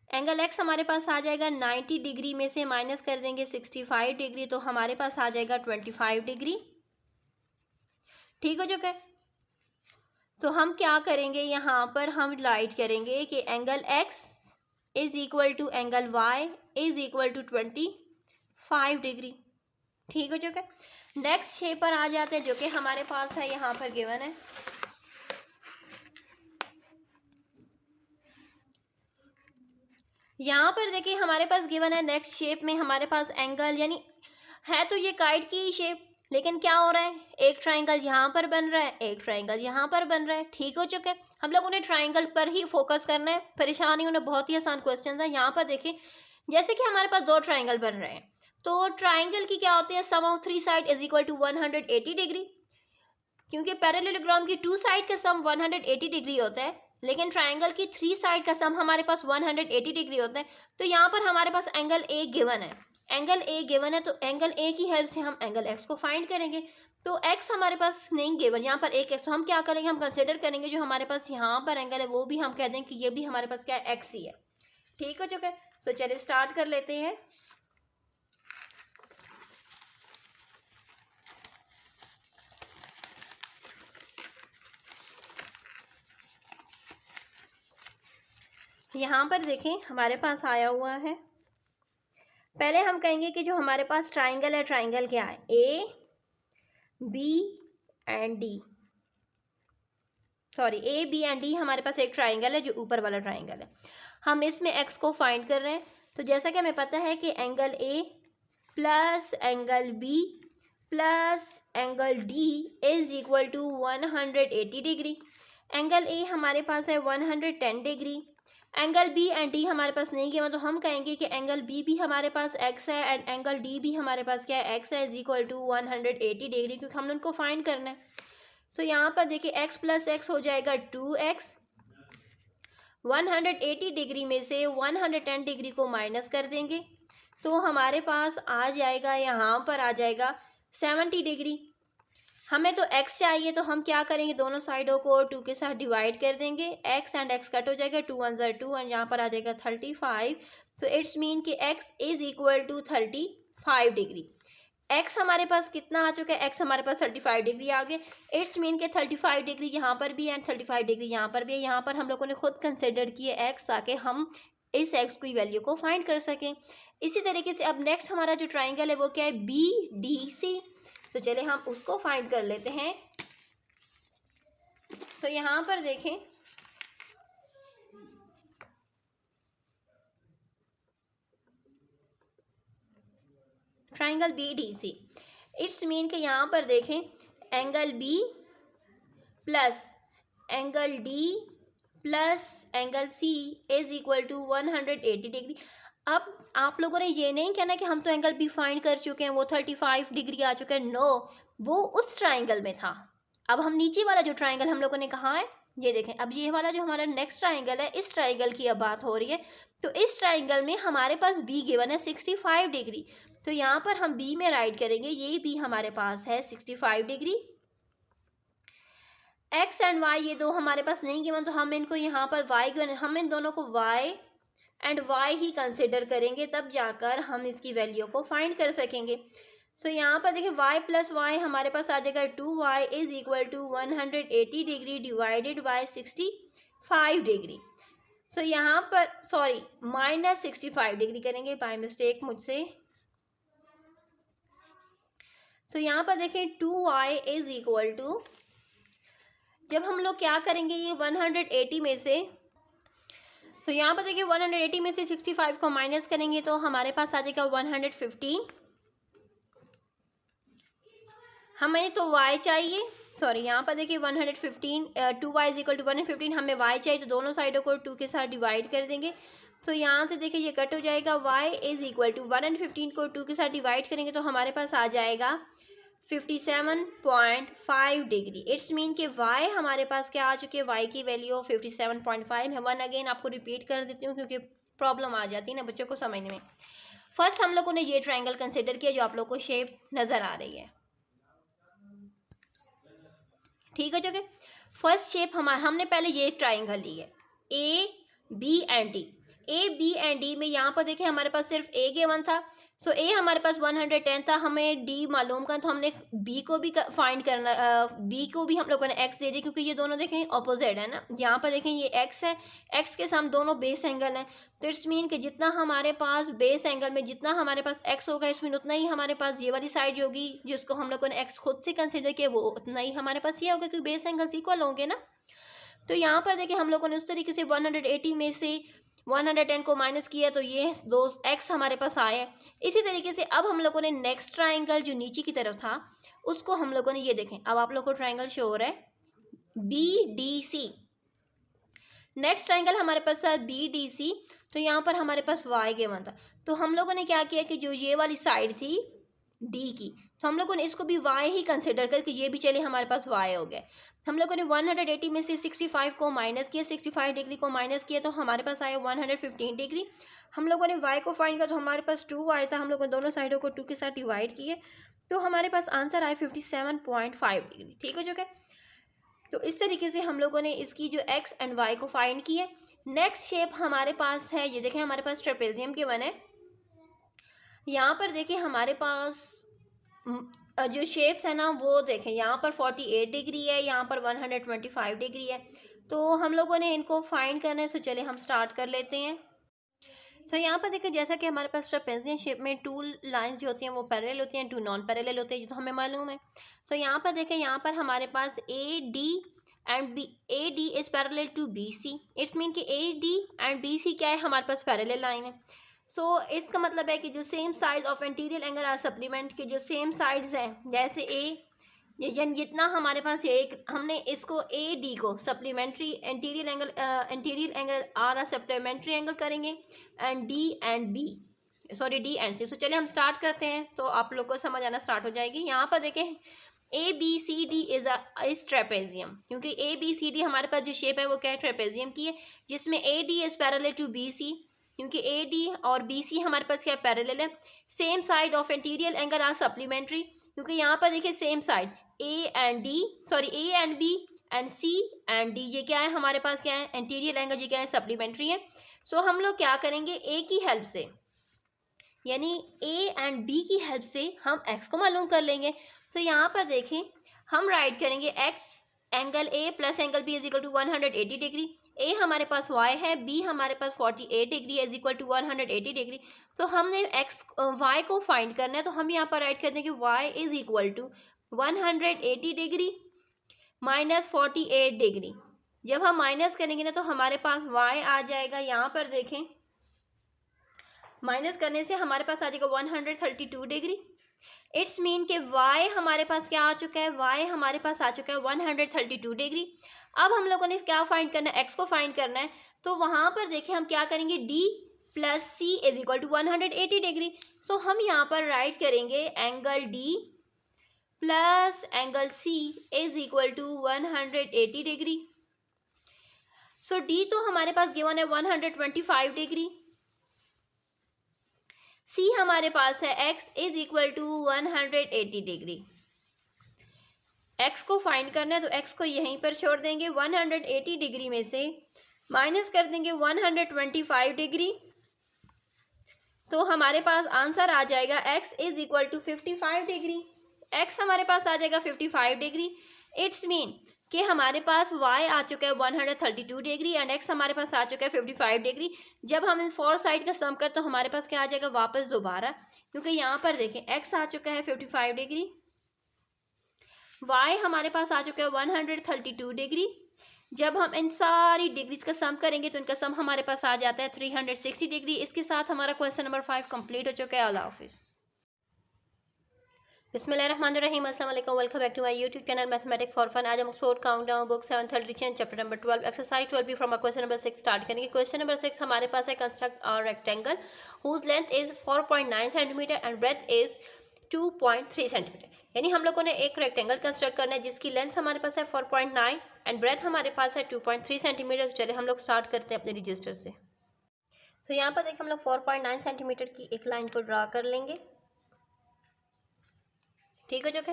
angle x हमारे पास आ जाएगा 90 डिग्री में से माइनस कर देंगे 65 डिग्री, तो हमारे पास आ जाएगा 25 डिग्री। ठीक हो चुका है। तो हम क्या करेंगे, यहाँ पर हम राइट करेंगे कि angle x is equal to angle y is equal to 25 degree. ठीक हो चुका है। नेक्स्ट शेप पर आ जाते हैं जो कि हमारे पास है, यहाँ पर गिवन है यहाँ पर देखिए हमारे पास गिवन है नेक्स्ट शेप में हमारे पास एंगल, यानी है तो ये काइट की ही शेप, लेकिन क्या हो रहा है, एक ट्राइंगल यहाँ पर बन रहा है, एक ट्राइंगल यहाँ पर बन रहा है। ठीक हो चुका है। हम लोगों ने ट्राइंगल पर ही फोकस करना है, परेशानी होना, बहुत ही आसान क्वेश्चन है। यहाँ पर देखिए जैसे कि हमारे पास दो ट्राइंगल बन रहे हैं, तो ट्राइंगल की क्या होती है, sum of three side is equal to 180 degree, क्योंकि पैरेललोग्राम की टू साइड का सम 180 डिग्री होता है, लेकिन ट्राइंगल की थ्री साइड का सम हमारे पास 180 डिग्री होता है। तो यहाँ पर हमारे पास एंगल ए गिवन है, एंगल ए गिवन है, तो एंगल ए की हेल्प से हम एंगल एक्स को फाइंड करेंगे। तो एक्स हमारे पास नहीं गिवन, यहाँ पर एक एक्स, तो हम क्या करेंगे, हम कंसिडर करेंगे जो हमारे पास यहाँ पर एंगल है वो भी हम कह दें कि ये भी हमारे पास क्या है, एक्स ही है। ठीक हो चुका है। सो चलिए स्टार्ट कर लेते हैं। यहाँ पर देखें हमारे पास आया हुआ है, पहले हम कहेंगे कि जो हमारे पास ट्राइंगल है, ट्राइंगल क्या है, A B and D, sorry A B and D हमारे पास एक ट्राइंगल है जो ऊपर वाला ट्राइंगल है। हम इसमें एक्स को फाइंड कर रहे हैं। तो जैसा कि हमें पता है कि angle A plus angle B plus angle D is equal to 180 degree. Angle A हमारे पास है 110 degree, angle B and D हमारे पास नहीं किया, तो हम कहेंगे कि एंगल बी भी हमारे पास एक्स है एंड एंगल डी भी हमारे पास क्या है, एक्स है, इज इक्वल टू 180 डिग्री, क्योंकि हमने उनको फाइंड करना है। सो यहाँ पर देखिए एक्स प्लस एक्स हो जाएगा 2x, 180 डिग्री में से 110 डिग्री को माइनस कर देंगे तो हमारे पास आ जाएगा, यहाँ पर आ जाएगा 70 डिग्री। हमें तो x चाहिए, तो हम क्या करेंगे, दोनों साइडों को 2 के साथ डिवाइड कर देंगे, x एंड x कट हो जाएगा, 2 1 ज़ा 2 एंड यहाँ पर आ जाएगा 35। सो इट्स मीन कि x is equal to 35 degree. x हमारे पास कितना आ चुका है, x हमारे पास 35 डिग्री आ गए। इट्स मीन के 35 डिग्री यहाँ पर भी एंड 35 डिग्री यहाँ पर भी है। यहाँ पर हम लोगों ने खुद कंसिडर किए x ताकि हम इस x की वैल्यू को फाइंड कर सकें। इसी तरीके से अब नेक्स्ट हमारा जो ट्राइंगल है वो क्या है, बी डी सी। तो चले हम उसको फाइंड कर लेते हैं। तो यहाँ पर देखें triangle B D C, it's mean के यहाँ पर देखें angle B plus angle D plus angle C is equal to 180 degree. अब आप लोगों ने ये नहीं कहना कि हम तो एंगल बी फाइंड कर चुके हैं, वो 35 डिग्री आ चुका है। नो, वो उस ट्राइंगल में था, अब हम नीचे वाला जो ट्राइंगल हम लोगों ने कहा है, ये देखें, अब ये वाला जो हमारा नेक्स्ट ट्राइंगल है, इस ट्राइंगल की अब बात हो रही है। तो इस ट्राइंगल में हमारे पास बी गिवन है 65 डिग्री, तो यहाँ पर हम बी में राइट करेंगे, ये बी हमारे पास है 65 डिग्री। एक्स एंड वाई ये दो हमारे पास नहीं गिवन, तो हम इनको यहाँ पर वाई गिवन, हम इन दोनों को वाई एंड वाई ही कंसिडर करेंगे, तब जाकर हम इसकी वैल्यू को फाइंड कर सकेंगे। सो यहाँ पर देखिए y प्लस वाई हमारे पास आ जाएगा 2y is equal to 180 degree divided by 65 degree. So यहाँ पर सॉरी माइनस 65 डिग्री करेंगे, बाय मिस्टेक मुझसे। सो यहाँ पर देखिए 2y इज इक्वल टू, जब हम लोग क्या करेंगे ये 180 में से, सो यहाँ पर देखिए 180 में से 65 को माइनस करेंगे तो हमारे पास आ जाएगा 115। हमें तो y चाहिए, सॉरी यहाँ पर देखिए 115, 2y इज इक्वल टू 115, हमें y चाहिए, तो दोनों साइडों को 2 के साथ डिवाइड कर देंगे। तो यहाँ से देखिए ये कट हो जाएगा, y इज इक्वल टू 115 को 2 के साथ डिवाइड करेंगे तो हमारे पास आ जाएगा 57.5 डिग्री। इट्स मीन कि y हमारे पास क्या आ चुकी है, y की वैल्यू 57.5 है। वन अगेन आपको रिपीट कर देती हूँ क्योंकि प्रॉब्लम आ जाती है ना बच्चों को समझने में। फर्स्ट हम लोगों ने ये ट्राइंगल कंसिडर किया जो आप लोग को शेप नज़र आ रही है, ठीक है। जो कि फर्स्ट शेप हमने पहले ये ट्राइंगल ली है A B and D. A B and D में यहाँ पर देखिए हमारे पास सिर्फ ए गिवन था, सो ए हमारे पास 110 था, हमें डी मालूम करना, तो हमने बी को भी फाइंड करना, बी को भी हम लोगों ने एक्स दे दिया क्योंकि ये दोनों देखें ऑपोजिट है ना। यहाँ पर देखें ये एक्स है, एक्स के साथ दोनों बेस एंगल हैं, तो इट्स मीन कि जितना हमारे पास बेस एंगल में जितना हमारे पास एक्स होगा, इट्स मीन उतना ही हमारे पास ये वाली साइड होगी जिसको हम लोगों ने एक्स खुद से कंसिडर किया, वो उतना ही हमारे पास ये होगा क्योंकि बेस एंगल्स इक्वल होंगे ना। तो यहाँ पर देखिए हम लोगों ने उस तरीके से 180 में से 110 को माइनस किया तो ये दो एक्स हमारे पास आए हैं। इसी तरीके से अब हम लोगों ने नेक्स्ट ट्राइंगल जो नीचे की तरफ था उसको हम लोगों ने, ये देखें अब आप लोग को ट्राइंगल शो हो रहा है BDC। नेक्स्ट ट्राइंगल हमारे पास है BDC, तो यहाँ पर हमारे पास y गिवन था, तो हम लोगों ने क्या किया कि जो ये वाली साइड थी D की, तो हम लोगों ने इसको भी y ही कंसिडर करके ये भी चले हमारे पास y हो गया। हम लोगों ने 180 में से 65 को माइनस किया, 65 डिग्री को माइनस किया तो हमारे पास आया 115 डिग्री। हम लोगों ने y को फाइंड किया तो हमारे पास 2 आया था, हम लोगों ने दोनों साइडों को 2 के साथ डिवाइड किए तो हमारे पास आंसर आया 57.5 डिग्री, ठीक हो चुका है। तो इस तरीके से हम लोगों ने इसकी जो x एंड y को फाइंड किए। नेक्स्ट शेप हमारे पास है, ये देखें हमारे पास ट्रेपेजियम के वन है। यहाँ पर देखिए हमारे पास जो शेप्स है ना वो देखें, यहाँ पर 48 डिग्री है, यहाँ पर 125 डिग्री है, तो हम लोगों ने इनको फाइंड करना है। सो चले हम स्टार्ट कर लेते हैं। सो यहाँ पर देखिए जैसा कि हमारे पास ट्रेपेजियम शेप में 2 लाइंस जो होती हैं वो पैरेलल होती हैं, 2 नॉन पैरेलल होते हैं, जो तो हमें मालूम है। सो यहाँ पर देखें, यहाँ पर हमारे पास AD and AD is parallel to BC। इट्स मीन कि AD एंड BC क्या है, हमारे पास पैरेलल लाइन है। सो इसका मतलब है कि जो same side of interior angle are supplement के जो सेम साइड्स हैं, जैसे जितना हमारे पास ये एक, हमने इसको AD को supplementary interior angle are supplementary angle करेंगे and D and C। So चलिए हम स्टार्ट करते हैं तो आप लोग को समझ आना स्टार्ट हो जाएगी। यहाँ पर देखें ABCD इज ट्रेपेजियम, क्योंकि ABCD हमारे पास जो शेप है वो क्या है, ट्रेपेजियम की है, जिसमें AD is parallel to BC, क्योंकि AD और BC हमारे पास क्या पैरेलल है। Same side of interior angle are supplementary, क्योंकि यहाँ पर देखिए same side A and B and C and D, ये क्या है हमारे पास, क्या है एंटीरियर एंगल, ये क्या है सप्लीमेंट्री है। सो हम लोग क्या करेंगे, A की हेल्प से यानी A एंड B की हेल्प से हम X को मालूम कर लेंगे। तो यहाँ पर देखें हम राइट करेंगे X angle A plus angle B is equal to 180 degree. A हमारे पास Y है, B हमारे पास 48 degree is equal to 180 degree. तो हमने Y को फाइंड करना है, तो हम यहाँ पर राइट कर देंगे Y is equal to 180 degree minus 48 degree. जब हम माइनस करेंगे ना तो हमारे पास Y आ जाएगा, यहाँ पर देखें माइनस करने से हमारे पास आ जाएगा 132 डिग्री। इट्स मीन के y हमारे पास क्या आ चुका है, y हमारे पास आ चुका है 132 डिग्री। अब हम लोगों ने क्या फाइंड करना है, x को फाइंड करना है, तो वहाँ पर देखिए हम क्या करेंगे, d plus c is equal to 180 degree. So हम यहाँ पर राइट करेंगे angle d plus angle C is equal to 180 degree. So D तो हमारे पास गिवन है 125 डिग्री, सी हमारे पास है x is equal to 180 degree. X को फाइंड करना है तो एक्स को यहीं पर छोड़ देंगे, 180 डिग्री में से माइनस कर देंगे 125 डिग्री, तो हमारे पास आंसर आ जाएगा x is equal to 55 degree. x हमारे पास आ जाएगा 55 डिग्री। इट्स मीन कि हमारे पास y आ चुका है 132 डिग्री एंड x हमारे पास आ चुका है 55 डिग्री। जब हम इन फोर साइड का सम करते तो हमारे पास क्या आ जाएगा वापस दोबारा, क्योंकि यहाँ पर देखें x आ चुका है 55 डिग्री, y हमारे पास आ चुका है 132 डिग्री। जब हम इन सारी डिग्रीज का सम करेंगे तो इनका सम हमारे पास आ जाता है 360 डिग्री। इसके साथ हमारा क्वेश्चन नंबर 5 कंप्लीट हो चुका है। अल्लाह हाफिज़। बिस्मिल्लाहिर्रहमानिर्रहीम, अस्सलाम वालेकुम, welcome back to my YouTube channel mathematics for fun. आज हम Oxford countdown book 7th edition chapter number 12 exercise 12 from question number 6 start करेंगे। क्वेश्चन नंबर 6 हमारे पास है construct a rectangle whose length is 4.9 centimetre and breadth is 2.3 centimetre. यानी हम लोगों ने एक रेक्टेंगल कंस्ट्रक्ट करना है जिसकी लेंथ हमारे पास है 4.9 एंड ब्रेथ हमारे पास है 2.3 सेंटीमीटर। चले हम लोग स्टार्ट करते हैं अपने रजिस्टर से। तो यहाँ पर देखिए हम लोग 4.9 सेंटीमीटर की एक लाइन को ड्रा कर लेंगे। ठीक हो चुके,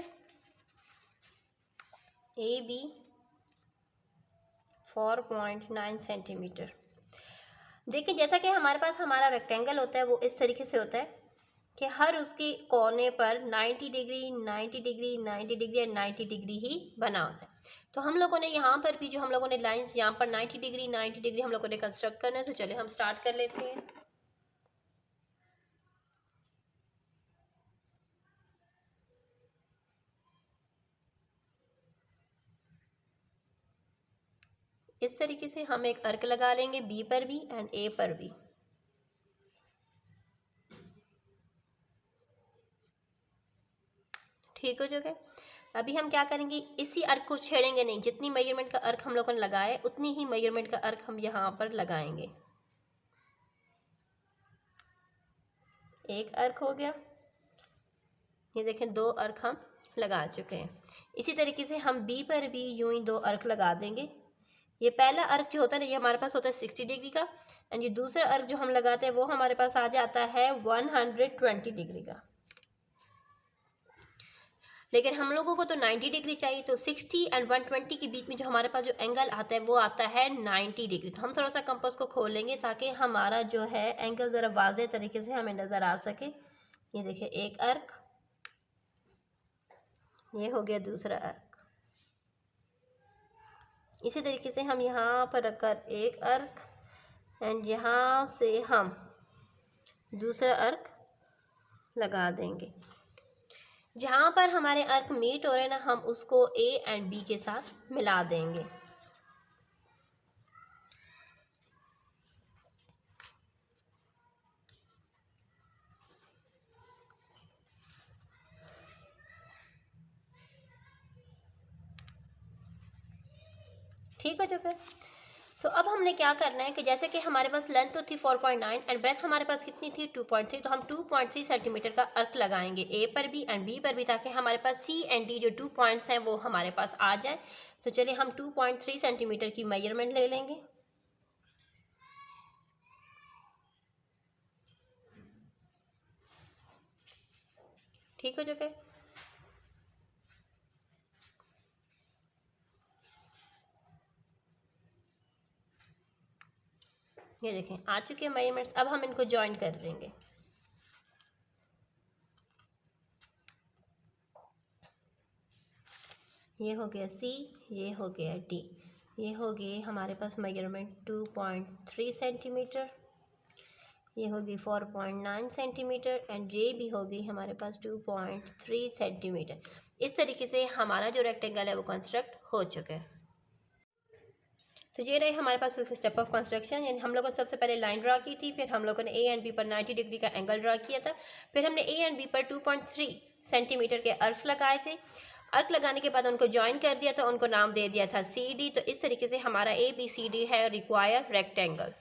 ए बी 4.9 सेंटीमीटर। देखिए जैसा कि हमारे पास हमारा रेक्टेंगल होता है वो इस तरीके से होता है कि हर उसके कोने पर 90 degree 90 degree 90 degree and 90 degree ही बना होता है। तो हम लोगों ने यहाँ पर भी जो हम लोगों ने लाइंस यहाँ पर 90 डिग्री हम लोगों ने कंस्ट्रक्ट करना है। तो चलिए हम स्टार्ट कर लेते हैं। इस तरीके से हम एक अर्क लगा लेंगे बी पर भी एंड ए पर भी। ठीक हो चुका है। अभी हम क्या करेंगे, इसी अर्क को छेड़ेंगे नहीं, जितनी मेजरमेंट का अर्क हम लोगों ने लगाया उतनी ही मेजरमेंट का अर्क हम यहाँ पर लगाएंगे। एक अर्क हो गया, ये देखें दो अर्क हम लगा चुके हैं। इसी तरीके से हम बी पर भी यूं ही दो अर्क लगा देंगे। ये पहला अर्क जो होता है ना ये हमारे पास होता है 60 डिग्री का एंड ये दूसरा अर्क जो हम लगाते हैं वो हमारे पास आ जाता है 120 डिग्री का। लेकिन हम लोगों को तो 90 डिग्री चाहिए, तो 60 एंड 120 के बीच में जो हमारे पास जो एंगल आता है वो आता है 90 डिग्री। तो हम थोड़ा सा कंपास को खोल लेंगे ताकि हमारा जो है एंगल ज़रा वाज़ेह तरीके से हमें नज़र आ सके। ये देखिए एक अर्क, ये हो गया दूसरा अर्क। इसी तरीके से हम यहाँ पर रखकर एक अर्क एंड यहाँ से हम दूसरा अर्क लगा देंगे। जहाँ पर हमारे अर्क मीट हो रहे हैं ना हम उसको ए एंड बी के साथ मिला देंगे। ठीक हो चुका है। सो अब हमने क्या करना है कि जैसे कि हमारे पास लेंथ तो थी 4.9 एंड ब्रेथ हमारे पास कितनी थी 2.3, तो हम 2.3 सेंटीमीटर का अर्क लगाएंगे ए पर भी एंड बी पर भी ताकि हमारे पास सी एंड डी जो 2 पॉइंट्स हैं वो हमारे पास आ जाए। तो चलिए हम 2.3 सेंटीमीटर की मेजरमेंट ले लेंगे। ठीक हो चुका है। ये देखें आ चुके हैं मेजरमेंट्स। अब हम इनको ज्वाइन कर देंगे। ये हो गया सी, ये हो गया डी, ये हो गए हमारे पास मेजरमेंट 2.3 सेंटीमीटर, ये होगी 4.9 सेंटीमीटर एंड ये भी होगी हमारे पास 2.3 सेंटीमीटर। इस तरीके से हमारा जो रेक्टेंगल है वो कंस्ट्रक्ट हो चुका है। तो ये रहे हमारे पास उसके स्टेप ऑफ कंस्ट्रक्शन। यानी हम लोगों ने सबसे पहले लाइन ड्रा की थी, फिर हम लोगों ने ए एंड बी पर 90 डिग्री का एंगल ड्रा किया था, फिर हमने ए एंड बी पर 2.3 सेंटीमीटर के अर्क्स लगाए थे। अर्क लगाने के बाद उनको ज्वाइन कर दिया था, उनको नाम दे दिया था सी डी। तो इस तरीके से हमारा ए बी सी डी है रिक्वायर रेक्टेंगल।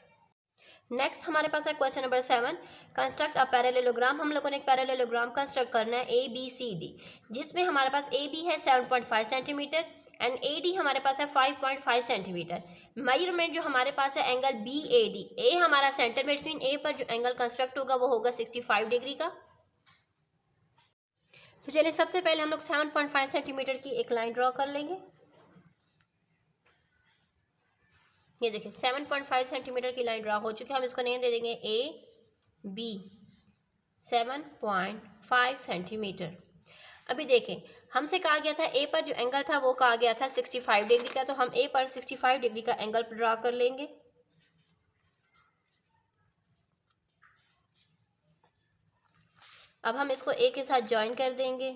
नेक्स्ट हमारे पास है question number 7, construct a parallelogram. हम लोगों ने एक पैरेललोग्राम कंस्ट्रक्ट करना है ABCD, जिसमें हमारे पास AB है 7.5 सेंटीमीटर एंड AD हमारे पास है 5.5 सेंटीमीटर। मेजरमेंट जो हमारे पास है एंगल BAD, A हमारा सेंटर में, मीन A पर जो एंगल कंस्ट्रक्ट होगा वो होगा 65 डिग्री का। तो चलिए सबसे पहले हम लोग 7.5 सेंटीमीटर की एक लाइन ड्रॉ कर लेंगे। ये देखिए 7.5 सेंटीमीटर की लाइन ड्रा हो चुकी है। हम इसको नेम दे देंगे AB 7.5 सेंटीमीटर। अभी देखें, हमसे कहा गया था A पर जो एंगल था वो कहा गया था 65 डिग्री का, तो हम A पर 65 डिग्री का एंगल ड्रा कर लेंगे। अब हम इसको A के साथ ज्वाइन कर देंगे।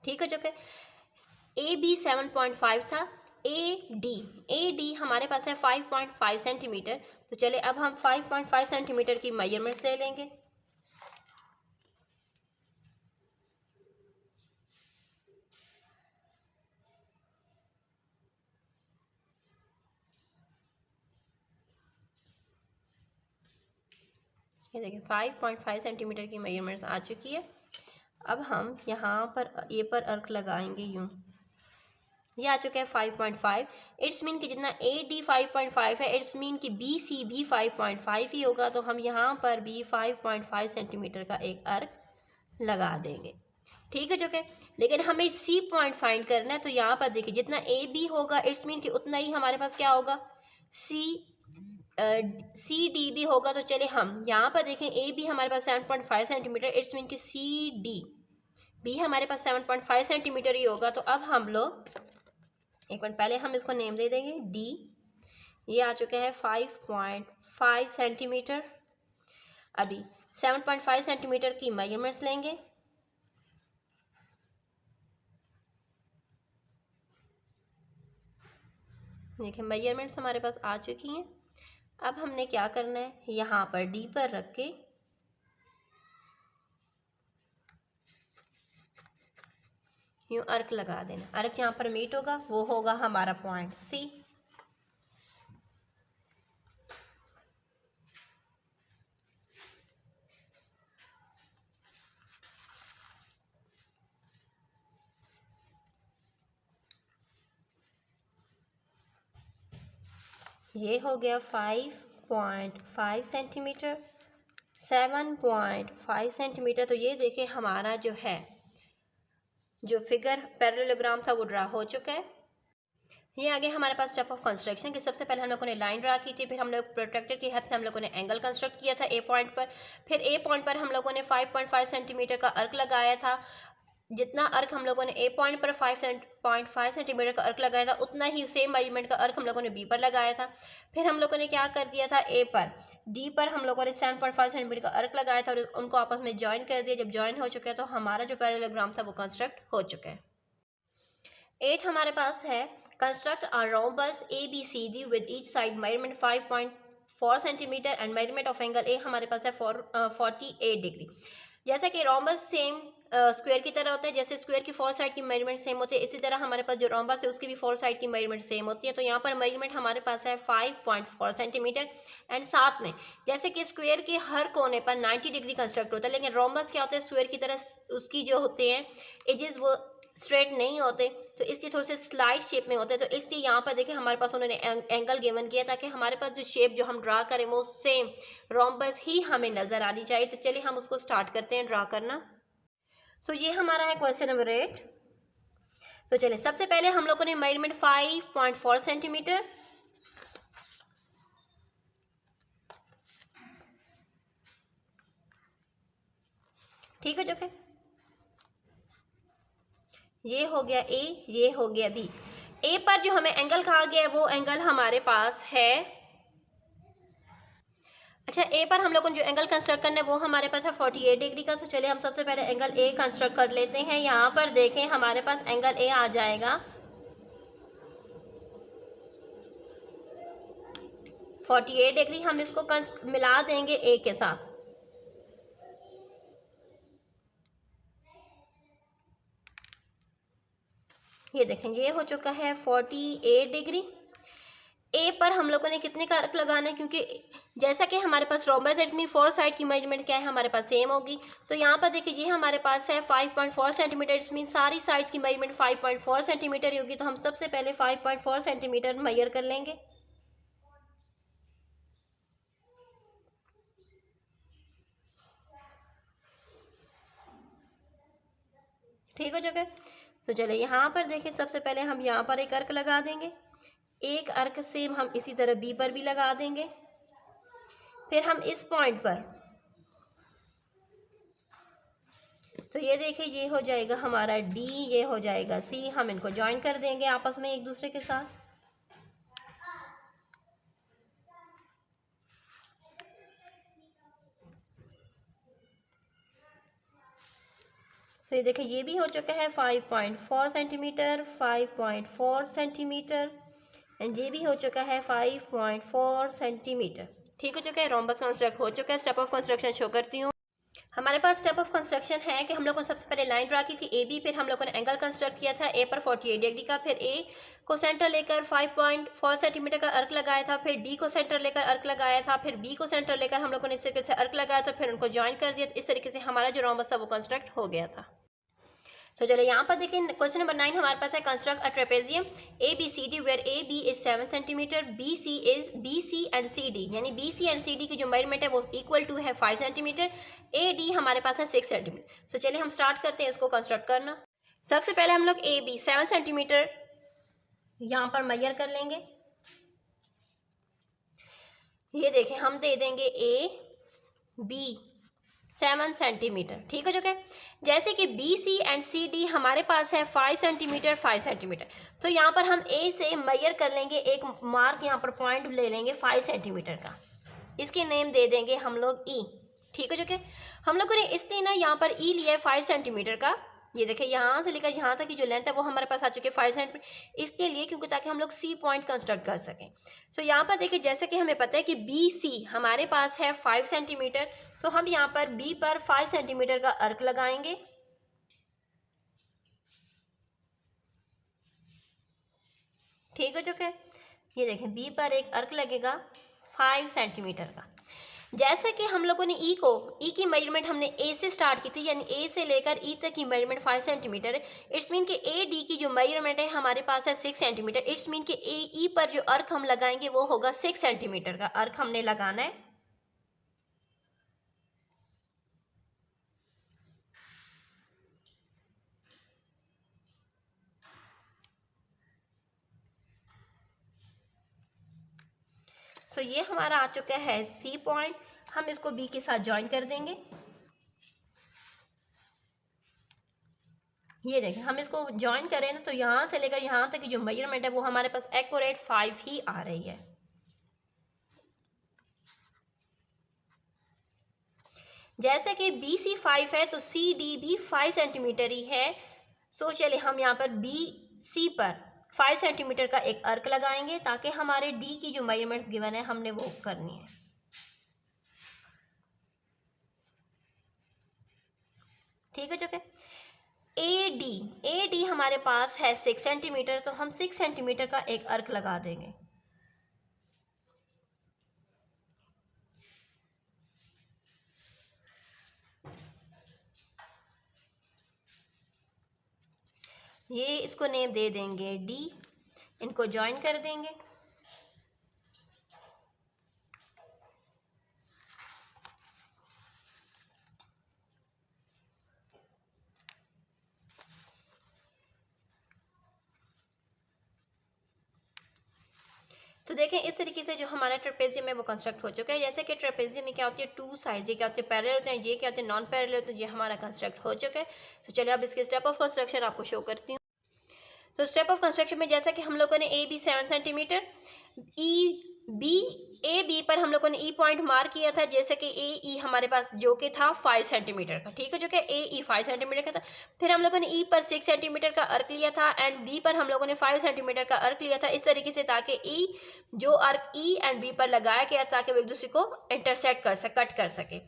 ठीक है, जो कि AB 7.5 था, AD हमारे पास है 5.5 सेंटीमीटर। तो चले अब हम 5.5 सेंटीमीटर की मेजरमेंट्स ले लेंगे। ये देखिए 5.5 सेंटीमीटर की मेजरमेंट्स आ चुकी है। अब हम यहाँ पर ए पर अर्क लगाएंगे यूँ। ये आ चुका है 5.5। इट्स मीन कि जितना AD 5.5 है, इट्स मीन कि BC भी 5.5 ही होगा। तो हम यहाँ पर भी 5.5 सेंटीमीटर का एक अर्क लगा देंगे। ठीक है जो कि, लेकिन हमें C पॉइंट फाइंड करना है। तो यहाँ पर देखिए जितना AB होगा, इट्स मीन कि उतना ही हमारे पास क्या होगा, CD भी होगा। तो चले हम यहाँ पर देखें, AB हमारे पास 7.5 सेंटीमीटर, इट्स मीन कि CD भी हमारे पास 7.5 सेंटीमीटर ही होगा। तो अब हम लोग एक मिनट पहले हम इसको नेम दे देंगे D। ये आ चुके हैं 5.5 सेंटीमीटर। अभी 7.5 सेंटीमीटर की मेजरमेंट्स लेंगे। देखिए मेजरमेंट्स हमारे पास आ चुकी हैं। अब हमने क्या करना है, यहाँ पर D पर रख के यूँ अर्क लगा देना। अर्क जहाँ पर मीट होगा वो होगा हमारा पॉइंट C। ये हो गया 5.5 सेंटीमीटर, 7.5 सेंटीमीटर। तो ये देखें हमारा जो है जो फिगर पैरेललोग्राम था वो ड्रा हो चुका है। ये आगे हमारे पास स्टेप ऑफ कंस्ट्रक्शन के सबसे पहले हम लोगों ने लाइन ड्रा की थी, फिर हम लोग प्रोट्रैक्टर की हेल्प से हम लोगों ने एंगल कंस्ट्रक्ट किया था A पॉइंट पर। फिर A पॉइंट पर हम लोगों ने 5.5 सेंटीमीटर का अर्क लगाया था। जितना अर्क हम लोगों ने A पॉइंट पर 5.5 सेंटीमीटर का अर्क लगाया था, उतना ही सेम मेजरमेंट का अर्क हम लोगों ने B पर लगाया था। फिर हम लोगों ने क्या कर दिया था, A पर D पर हम लोगों ने 7.5 सेंटीमीटर का अर्क लगाया था और उनको आपस में ज्वाइन कर दिया। जब ज्वाइन हो चुका है तो हमारा जो पैरेललोग्राम था वो कंस्ट्रक्ट हो चुका है। 8 हमारे पास है, construct a rhombus ABCD with each side measurement 5.4 centimetre and measurement of angle A हमारे पास है 48 डिग्री। जैसा कि रोम्बस सेम स्क्वायर की तरह होता है, जैसे स्क्वायर की 4 साइड की मेजरमेंट सेम होती है, इसी तरह हमारे पास जो रोम्बस है उसकी भी 4 साइड की मेजरमेंट सेम होती है। तो यहाँ पर मेजरमेंट हमारे पास है 5.4 सेंटीमीटर एंड साथ में जैसे कि स्क्वायर के हर कोने पर 90 डिग्री कंस्ट्रक्ट होता है, लेकिन रोम्बस क्या होता है, स्क्वायर की तरह उसकी जो होते हैं एजेस वो स्ट्रेट नहीं होते, तो इसलिए थोड़े से स्लाइड शेप में होते हैं। तो इसलिए यहाँ पर देखिए हमारे पास उन्होंने एंगल गिवन किया ताकि हमारे पास जो शेप जो हम ड्रा करें वो सेम रोम्बस ही हमें नज़र आनी चाहिए। तो चलिए हम उसको स्टार्ट करते हैं ड्रा करना। सो ये हमारा है क्वेश्चन नंबर 8। तो चलिए सबसे पहले हम लोगों ने मेजरमेंट 5.4 सेंटीमीटर, ठीक है जो कि ये हो गया A, ये हो गया B। A पर जो हमें एंगल कहा गया है वो एंगल हमारे पास है, अच्छा A पर हम लोगों को जो एंगल कंस्ट्रक्ट करना है वो हमारे पास है 48 डिग्री का। तो चलिए हम सबसे पहले एंगल A कंस्ट्रक्ट कर लेते हैं। यहाँ पर देखें हमारे पास एंगल A आ जाएगा 48 डिग्री। हम इसको मिला देंगे A के साथ। देखें ये हो चुका है 48 डिग्री। ए पर हम लोगों ने कितने का अर्क लगाना है, क्योंकि जैसा कि हमारे पास रोम्बस दैट मीन 4 साइड की मेजरमेंट क्या है हमारे पास सेम होगी। तो यहाँ पर देखिए ये हमारे पास है 5.4 सेंटीमीटर, इट्स मीन सारी साइड्स की मेजरमेंट 5.4 सेंटीमीटर होगी। तो हम सबसे पहले 5.4 सेंटीमीटर मेजर कर लेंगे। ठीक हो चुका है। तो चलिए यहाँ पर देखिए सबसे पहले हम यहाँ पर एक अर्क लगा देंगे, एक अर्क सेम हम इसी तरह बी पर भी लगा देंगे। फिर हम इस पॉइंट पर, तो ये देखिए ये हो जाएगा हमारा डी, ये हो जाएगा सी, हम इनको ज्वाइन कर देंगे आपस में एक दूसरे के साथ। तो ये देखिए ये भी हो चुका है 5.4 सेंटीमीटर, 5.4 सेंटीमीटर, एंड ये भी हो चुका है 5.4 सेंटीमीटर। ठीक हो चुका है, रोम्बस कंस्ट्रक्ट हो चुका है। स्टेप ऑफ कंस्ट्रक्शन शो करती हूँ। हमारे पास स्टेप ऑफ कंस्ट्रक्शन है कि हम लोगों ने सबसे पहले लाइन ड्रा की थी ए बी, फिर हम लोगों ने एंगल कंस्ट्रक्ट किया था ए पर 48 डिग्री का, फिर ए को सेंटर लेकर 5.4 सेंटीमीटर का अर्क लगाया था, फिर डी को सेंटर लेकर अर्क लगाया था, फिर बी को सेंटर लेकर हम लोगों ने इस तरीके से अर्क लगाया था, फिर उनको ज्वाइन कर दिया। इस तरीके से हमारा जो रोम्बस था वो कंस्ट्रक्ट हो गया था। तो चलिए यहाँ पर देखिए क्वेश्चन नंबर 9 हमारे पास है construct a trapezium A B C D where A B is 7 centimetre, B C and C D, यानी B C and C D की जो मेजरमेंट है वो इक्वल टू है 5 सेंटीमीटर, ए डी हमारे पास है 6 सेंटीमीटर। तो चलिए हम स्टार्ट करते हैं इसको कंस्ट्रक्ट करना। सबसे पहले हम लोग ए बी 7 सेंटीमीटर यहाँ पर मेजर कर लेंगे। ये देखें हम दे देंगे ए बी 7 सेंटीमीटर। ठीक हो चुका है। जैसे कि B C and C D हमारे पास है 5 सेंटीमीटर 5 सेंटीमीटर, तो यहाँ पर हम ए से मेजर कर लेंगे, एक मार्क यहाँ पर पॉइंट ले लेंगे 5 सेंटीमीटर का, इसकी नेम दे देंगे हम लोग ई। ठीक हो चुके। हम लोगों ने इसलिए ना यहाँ पर ई लिया है 5 सेंटीमीटर का। ये देखिए यहाँ से लेकर यहाँ तक की जो लेंथ है वो हमारे पास आ चुके 5 सेंटीमीटर, इसके लिए क्योंकि ताकि हम लोग सी पॉइंट कंस्ट्रक्ट कर सकें। सो यहाँ पर देखिए जैसे कि हमें पता है कि बी सी हमारे पास है 5 सेंटीमीटर, तो हम यहाँ पर बी पर 5 सेंटीमीटर का अर्क लगाएंगे। ठीक हो चुका है। ये देखें बी पर एक अर्क लगेगा 5 सेंटीमीटर का। जैसे कि हम लोगों ने ई की मेजरमेंट हमने ए से स्टार्ट की थी, यानी ए से लेकर ई तक की मेजरमेंट 5 सेंटीमीटर है। इट्स मीन कि ए डी की जो मेजरमेंट है हमारे पास है 6 सेंटीमीटर। इट्स मीन कि ए ई पर जो अर्क हम लगाएंगे वो होगा 6 सेंटीमीटर का अर्क हमने लगाना है। सो ये हमारा आ चुका है सी पॉइंट, हम इसको बी के साथ ज्वाइन कर देंगे। ये देखें हम इसको ज्वाइन करें ना, तो यहाँ से लेकर यहाँ तक की जो मेजरमेंट है वो हमारे पास एक्यूरेट 5 ही आ रही है। जैसे कि बी सी 5 है तो सी डी भी 5 सेंटीमीटर ही है। सो चलिए हम यहाँ पर बी सी पर 5 सेंटीमीटर का एक अर्क लगाएंगे ताकि हमारे डी की जो मेजरमेंट्स गिवन है हमने वो करनी है। ठीक है चुके। ए डी हमारे पास है 6 सेंटीमीटर, तो हम 6 सेंटीमीटर का एक अर्क लगा देंगे। ये इसको नेम दे देंगे डी, इनको ज्वाइन कर देंगे। तो देखें इस तरीके से जो हमारा ट्रेपेजियम है वो कंस्ट्रक्ट हो चुका है। जैसे कि ट्रेपेजियम में क्या होती है 2 साइड, ये क्या होते हैं पैरेलल होते हैं, ये क्या होते हैं नॉन पैरेलल होते हैं। ये हमारा कंस्ट्रक्ट हो चुका है। तो चलिए अब इसके स्टेप ऑफ कंस्ट्रक्शन आपको शो करती हूँ। तो स्टेप ऑफ कंस्ट्रक्शन में जैसा कि हम लोगों ने A B 7 centimetre, A B पर हम लोगों ने ई पॉइंट मार्क किया था, जैसे कि ए ई हमारे पास जो कि था 5 सेंटीमीटर का। ठीक है जो कि ए ई 5 सेंटीमीटर का था। फिर हम लोगों ने ई पर 6 सेंटीमीटर का अर्क लिया था एंड बी पर हम लोगों ने 5 सेंटीमीटर का अर्क लिया था, इस तरीके से ताकि ई जो अर्क ई एंड बी पर लगाया गया ताकि वो एक दूसरे को इंटरसेक्ट कर सके, कट कर सके।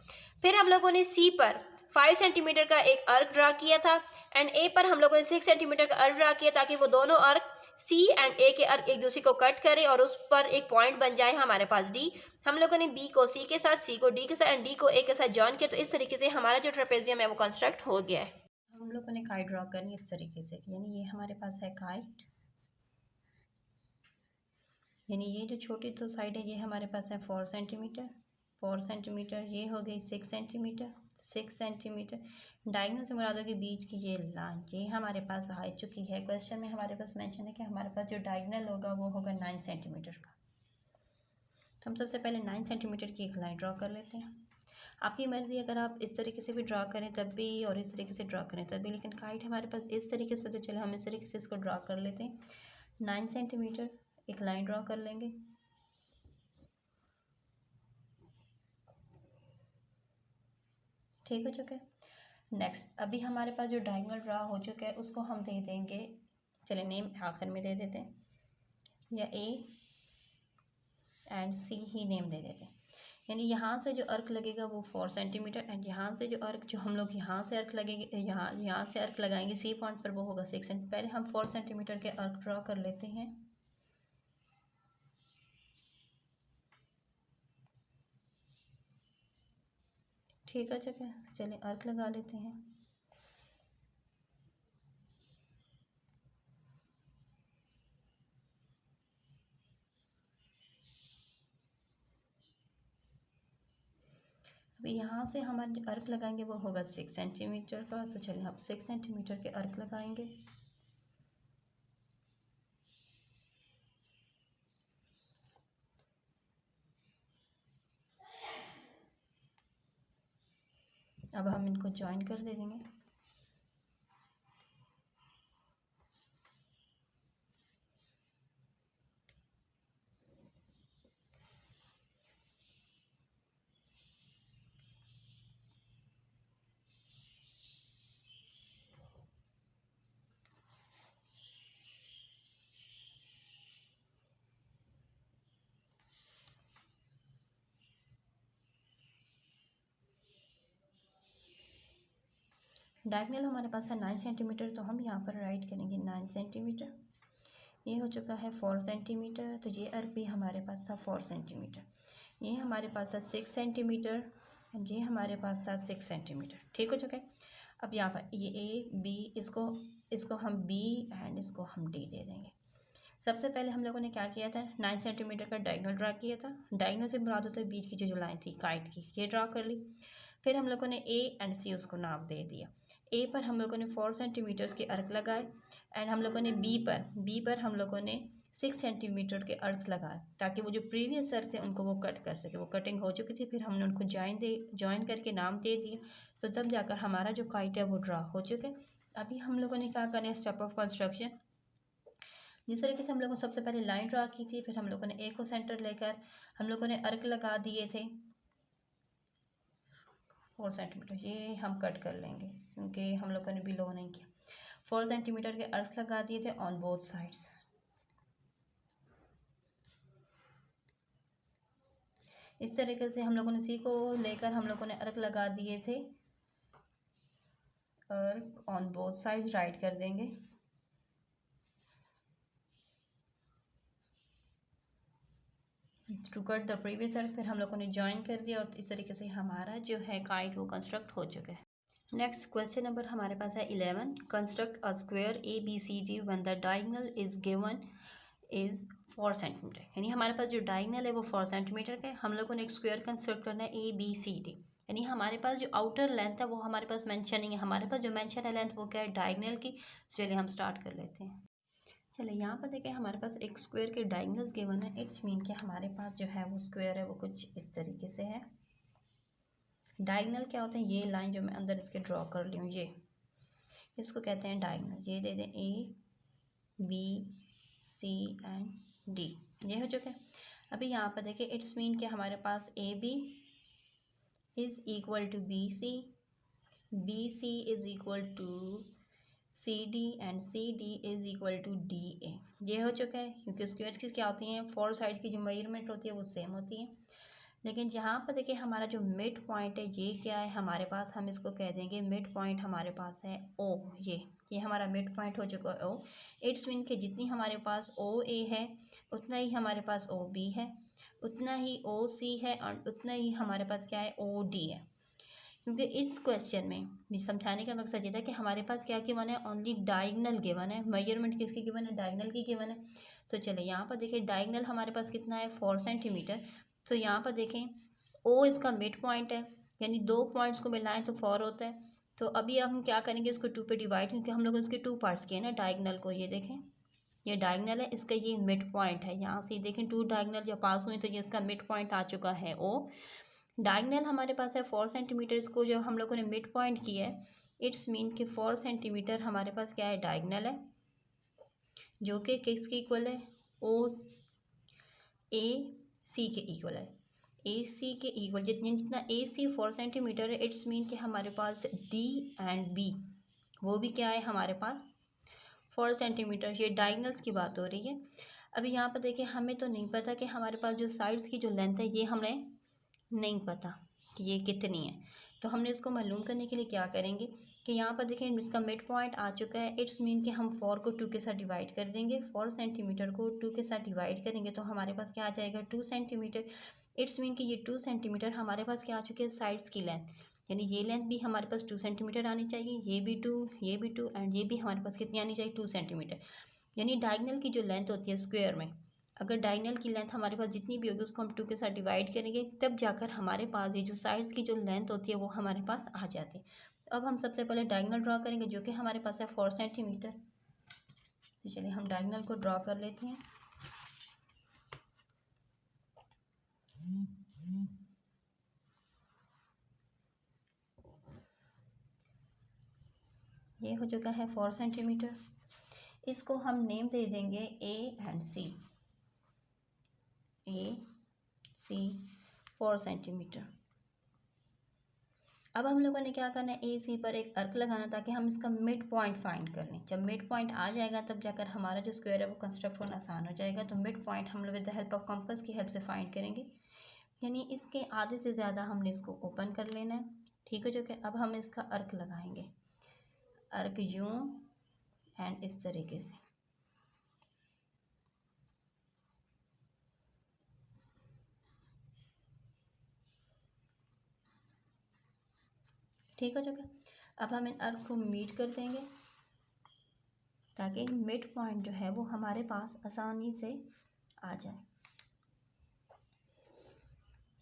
फिर हम लोगों ने सी पर 5 सेंटीमीटर का एक अर्क ड्रा किया था एंड ए पर हम लोगों ने 6 सेंटीमीटर का अर्क ड्रा किया ताकि वो दोनों अर्क सी एंड ए के अर्क एक दूसरे को कट करें और उस पर एक पॉइंट बन जाए हमारे पास डी। हम लोगों ने बी को सी के साथ, सी को डी के साथ एंड डी को ए के साथ जॉइन किया, तो इस तरीके से हमारा जो ट्रेपेजियम है वो कंस्ट्रक्ट हो गया है। हम लोगों ने काइट ड्रा करनी इस तरीके से, यानी ये हमारे पास है काइट, यानी ये जो छोटी तो साइड है ये हमारे पास है 4 सेंटीमीटर, 4 सेंटीमीटर, ये हो गई 6 सेंटीमीटर, 6 सेंटीमीटर। डायगोनल से मुराद होगी बीच की ये लाइन, ये हमारे पास आ चुकी है। क्वेश्चन में हमारे पास मेंशन है कि हमारे पास जो डायगोनल होगा वो होगा 9 सेंटीमीटर का। तो हम सबसे पहले 9 सेंटीमीटर की एक लाइन ड्रा कर लेते हैं। आपकी मर्ज़ी, अगर आप इस तरीके से भी ड्रा करें तब भी और इस तरीके से ड्रा करें तब भी, लेकिन काइट हमारे पास इस तरीके से, तो चले हम इस तरीके से इसको ड्रा कर लेते हैं। 9 सेंटीमीटर एक लाइन ड्रा कर लेंगे। ठीक हो चुका है। नेक्स्ट, अभी हमारे पास जो डायगोनल ड्रा हो चुका है उसको हम दे देंगे, चले नेम आखिर में दे देते हैं, या A and C he name दे देते हैं। यानी यहाँ से जो अर्क लगेगा वो 4 सेंटीमीटर एंड यहाँ से जो अर्क, जो हम लोग यहाँ से अर्क लगेंगे, यहाँ से अर्क लगाएंगे सी पॉइंट पर, वो होगा 6 सेंटीमीटर। पहले हम 4 सेंटीमीटर के अर्क ड्रा कर लेते हैं। ठीक है, चलिए अर्क लगा लेते हैं। अभी यहाँ से हमारे जो अर्क लगाएंगे वो होगा 6 सेंटीमीटर का। तो चलिए हम 6 सेंटीमीटर के अर्क लगाएंगे। अब हम इनको ज्वाइन कर दे देंगे। डायगोनल हमारे पास है 9 सेंटीमीटर, तो हम यहाँ पर राइट करेंगे 9 सेंटीमीटर। ये हो चुका है 4 सेंटीमीटर, तो ये अर्क भी हमारे पास था 4 सेंटीमीटर। ये हमारे पास था 6 सेंटीमीटर एंड ये हमारे पास था 6 सेंटीमीटर। ठीक हो चुका है। अब यहाँ पर ये ए बी, इसको हम बी एंड इसको हम डी दे देंगे। सबसे पहले हम लोगों ने क्या किया था, 9 सेंटीमीटर का डायगोनल ड्रा किया था। डायगोनल से मुराद होता है बीच की जो लाइन थी काइट की, ये ड्रा कर ली। फिर हम लोगों ने ए एंड सी उसको नाम दे दिया। ए पर हम लोगों ने 4 सेंटीमीटर के अर्क लगाए एंड हम लोगों ने बी पर हम लोगों ने 6 सेंटीमीटर के अर्क लगाए ताकि वो जो प्रीवियस अर्क थे उनको वो कट कर सके। वो कटिंग हो चुकी थी, फिर हमने उनको ज्वाइन करके नाम दे दिया। तो तब जाकर हमारा जो काइट है वो ड्रा हो चुका है। अभी हम लोगों ने क्या करना है, स्टेप ऑफ कंस्ट्रक्शन। जिस तरीके से हम लोगों ने सबसे पहले लाइन ड्रा की थी, फिर हम लोगों ने ए को सेंटर लेकर हम लोगों ने अर्क लगा दिए थे 4 सेंटीमीटर। ये हम कट कर लेंगे क्योंकि हम लोगों ने बिलो नहीं किया। 4 सेंटीमीटर के अर्क लगा दिए थे ऑन बोथ साइड्स। इस तरीके से हम लोगों ने सी को लेकर हम लोगों ने अर्क लगा दिए थे, अर्क ऑन बोथ साइड्स राइट कर देंगे। टू कट द प्रीवियस अर्क, फिर हम लोगों ने ज्वाइन कर दिया और इस तरीके से हमारा जो है काइट वो कंस्ट्रक्ट हो चुका है। नेक्स्ट क्वेश्चन नंबर हमारे पास है 11। Construct a square A B C D when the diagonal is given is 4 centimetre. यानी हमारे पास जो डायगोनल है वो 4 सेंटीमीटर का है। हम लोगों ने एक स्क्वायर कंस्ट्रक्ट करना है ए बी सी डी, यानी हमारे पास जो आउटर लेंथ है वो हमारे पास मेंशन नहीं है। हमारे पास जो मेंशन है लेंथ वो क्या है, डायगोनल की। चलिए हम स्टार्ट कर लेते हैं। चलिए यहाँ पर देखें हमारे पास एक स्क्वायर के डायगोनल्स गिवन है। इट्स मीन कि हमारे पास जो है वो स्क्वायर है वो कुछ इस तरीके से है। डायगोनल क्या होते हैं, ये लाइन जो मैं अंदर इसके ड्रॉ कर ली हूँ, ये इसको कहते हैं डायगोनल। ये दे दें A B C and D, ये हो चुका है। अभी यहाँ पर देखिए इट्स मीन कि हमारे पास A B is equal to B C is equal to C D and C D is equal to D A. ये हो चुका है क्योंकि स्क्वायर की क्या होती हैं, 4 साइड की जो मेजरमेंट होती है वो सेम होती है। लेकिन यहाँ पर देखिए हमारा जो मिड पॉइंट है ये क्या है हमारे पास, हम इसको कह देंगे मिड पॉइंट हमारे पास है ओ। ये हमारा मिड पॉइंट हो चुका है ओ। इट्स मीन कि जितनी हमारे पास ओ ए है उतना ही हमारे पास ओ बी है, उतना ही ओ सी है और उतना ही हमारे पास क्या है ओ डी है। क्योंकि इस क्वेश्चन में भी समझाने का मकसद ये था कि हमारे पास क्या गिवन है, ओनली डायगनल गिवन है। मेजरमेंट किसकी गिवन है, डायगनल की गिवन है। सो चलिए यहाँ पर देखिए डायगनल हमारे पास कितना है 4 सेंटीमीटर। तो यहाँ पर देखें ओ इसका मिड पॉइंट है, यानी दो पॉइंट्स को मिलाएं तो 4 होता है। तो अभी हम क्या करेंगे, इसको 2 पे डिवाइड, क्योंकि हम लोग इसके 2 पार्ट्स किए ना डायगनल को। ये देखें ये डायगनल है, इसका ये मिड पॉइंट है। यहाँ से देखें 2 डायगनल जब पास हुए तो ये इसका मिड पॉइंट आ चुका है ओ। डायगनल हमारे पास है 4 सेंटीमीटर, इसको जो हम लोगों ने मिड पॉइंट किया है इट्स मीन कि 4 सेंटीमीटर हमारे पास क्या है डायगनल है, जो कि किसके इक्वल है, ओ ए सी के इक्वल है। ए सी के इक्वल जितना ए सी 4 सेंटीमीटर है इट्स मीन कि हमारे पास डी एंड बी वो भी क्या है हमारे पास 4 सेंटीमीटर। ये डायगनल्स की बात हो रही है। अभी यहाँ पर देखिए हमें तो नहीं पता कि हमारे पास जो साइड्स की जो लेंथ है ये हमें नहीं पता कि ये कितनी है। तो हमने इसको मालूम करने के लिए क्या करेंगे कि यहाँ पर देखें इसका मिड पॉइंट आ चुका है। इट्स मीन कि हम 4 को 2 के साथ डिवाइड कर देंगे, 4 सेंटीमीटर को 2 के साथ डिवाइड करेंगे तो हमारे पास क्या आ जाएगा 2 सेंटीमीटर। इट्स मीन कि ये 2 सेंटीमीटर हमारे पास क्या आ चुके हैं साइड्स की लेंथ, यानी ये लेंथ भी हमारे पास 2 सेंटीमीटर आनी चाहिए, ये भी 2, ये भी 2 एंड ये भी हमारे पास कितनी आनी चाहिए 2 सेंटीमीटर। यानी डायगनल की जो लेंथ होती है स्क्वायर में, अगर डायगनल की लेंथ हमारे पास जितनी भी होगी उसको हम 2 के साथ डिवाइड करेंगे तब जाकर हमारे पास ये जो साइड्स की जो लेंथ होती है वो हमारे पास आ जाती है। तो अब हम सबसे पहले डायगनल ड्रा करेंगे जो कि हमारे पास है 4 सेंटीमीटर। तो चलिए हम डायगनल को ड्रा कर लेते हैं। ये हो चुका है 4 सेंटीमीटर। इसको हम नेम दे देंगे A and C, A C 4 centimetre. अब हम लोगों ने क्या करना है ए सी पर एक अर्क लगाना ताकि हम इसका मिड पॉइंट फाइंड कर लें। जब मिड पॉइंट आ जाएगा तब जाकर हमारा जो स्क्वायर है वो कंस्ट्रक्ट होना आसान हो जाएगा। तो मिड पॉइंट हम लोग with the help of compass की हेल्प से फाइंड करेंगे, यानी इसके आधे से ज़्यादा हमने इसको ओपन कर लेना है। ठीक हो चुका है। अब हम इसका अर्क लगाएंगे, अर्क यूँ एंड इस तरीके से। ठीक हो चुका है। अब हम इन अर्क को मीट कर देंगे ताकि मिड पॉइंट जो है वो हमारे पास आसानी से आ जाए।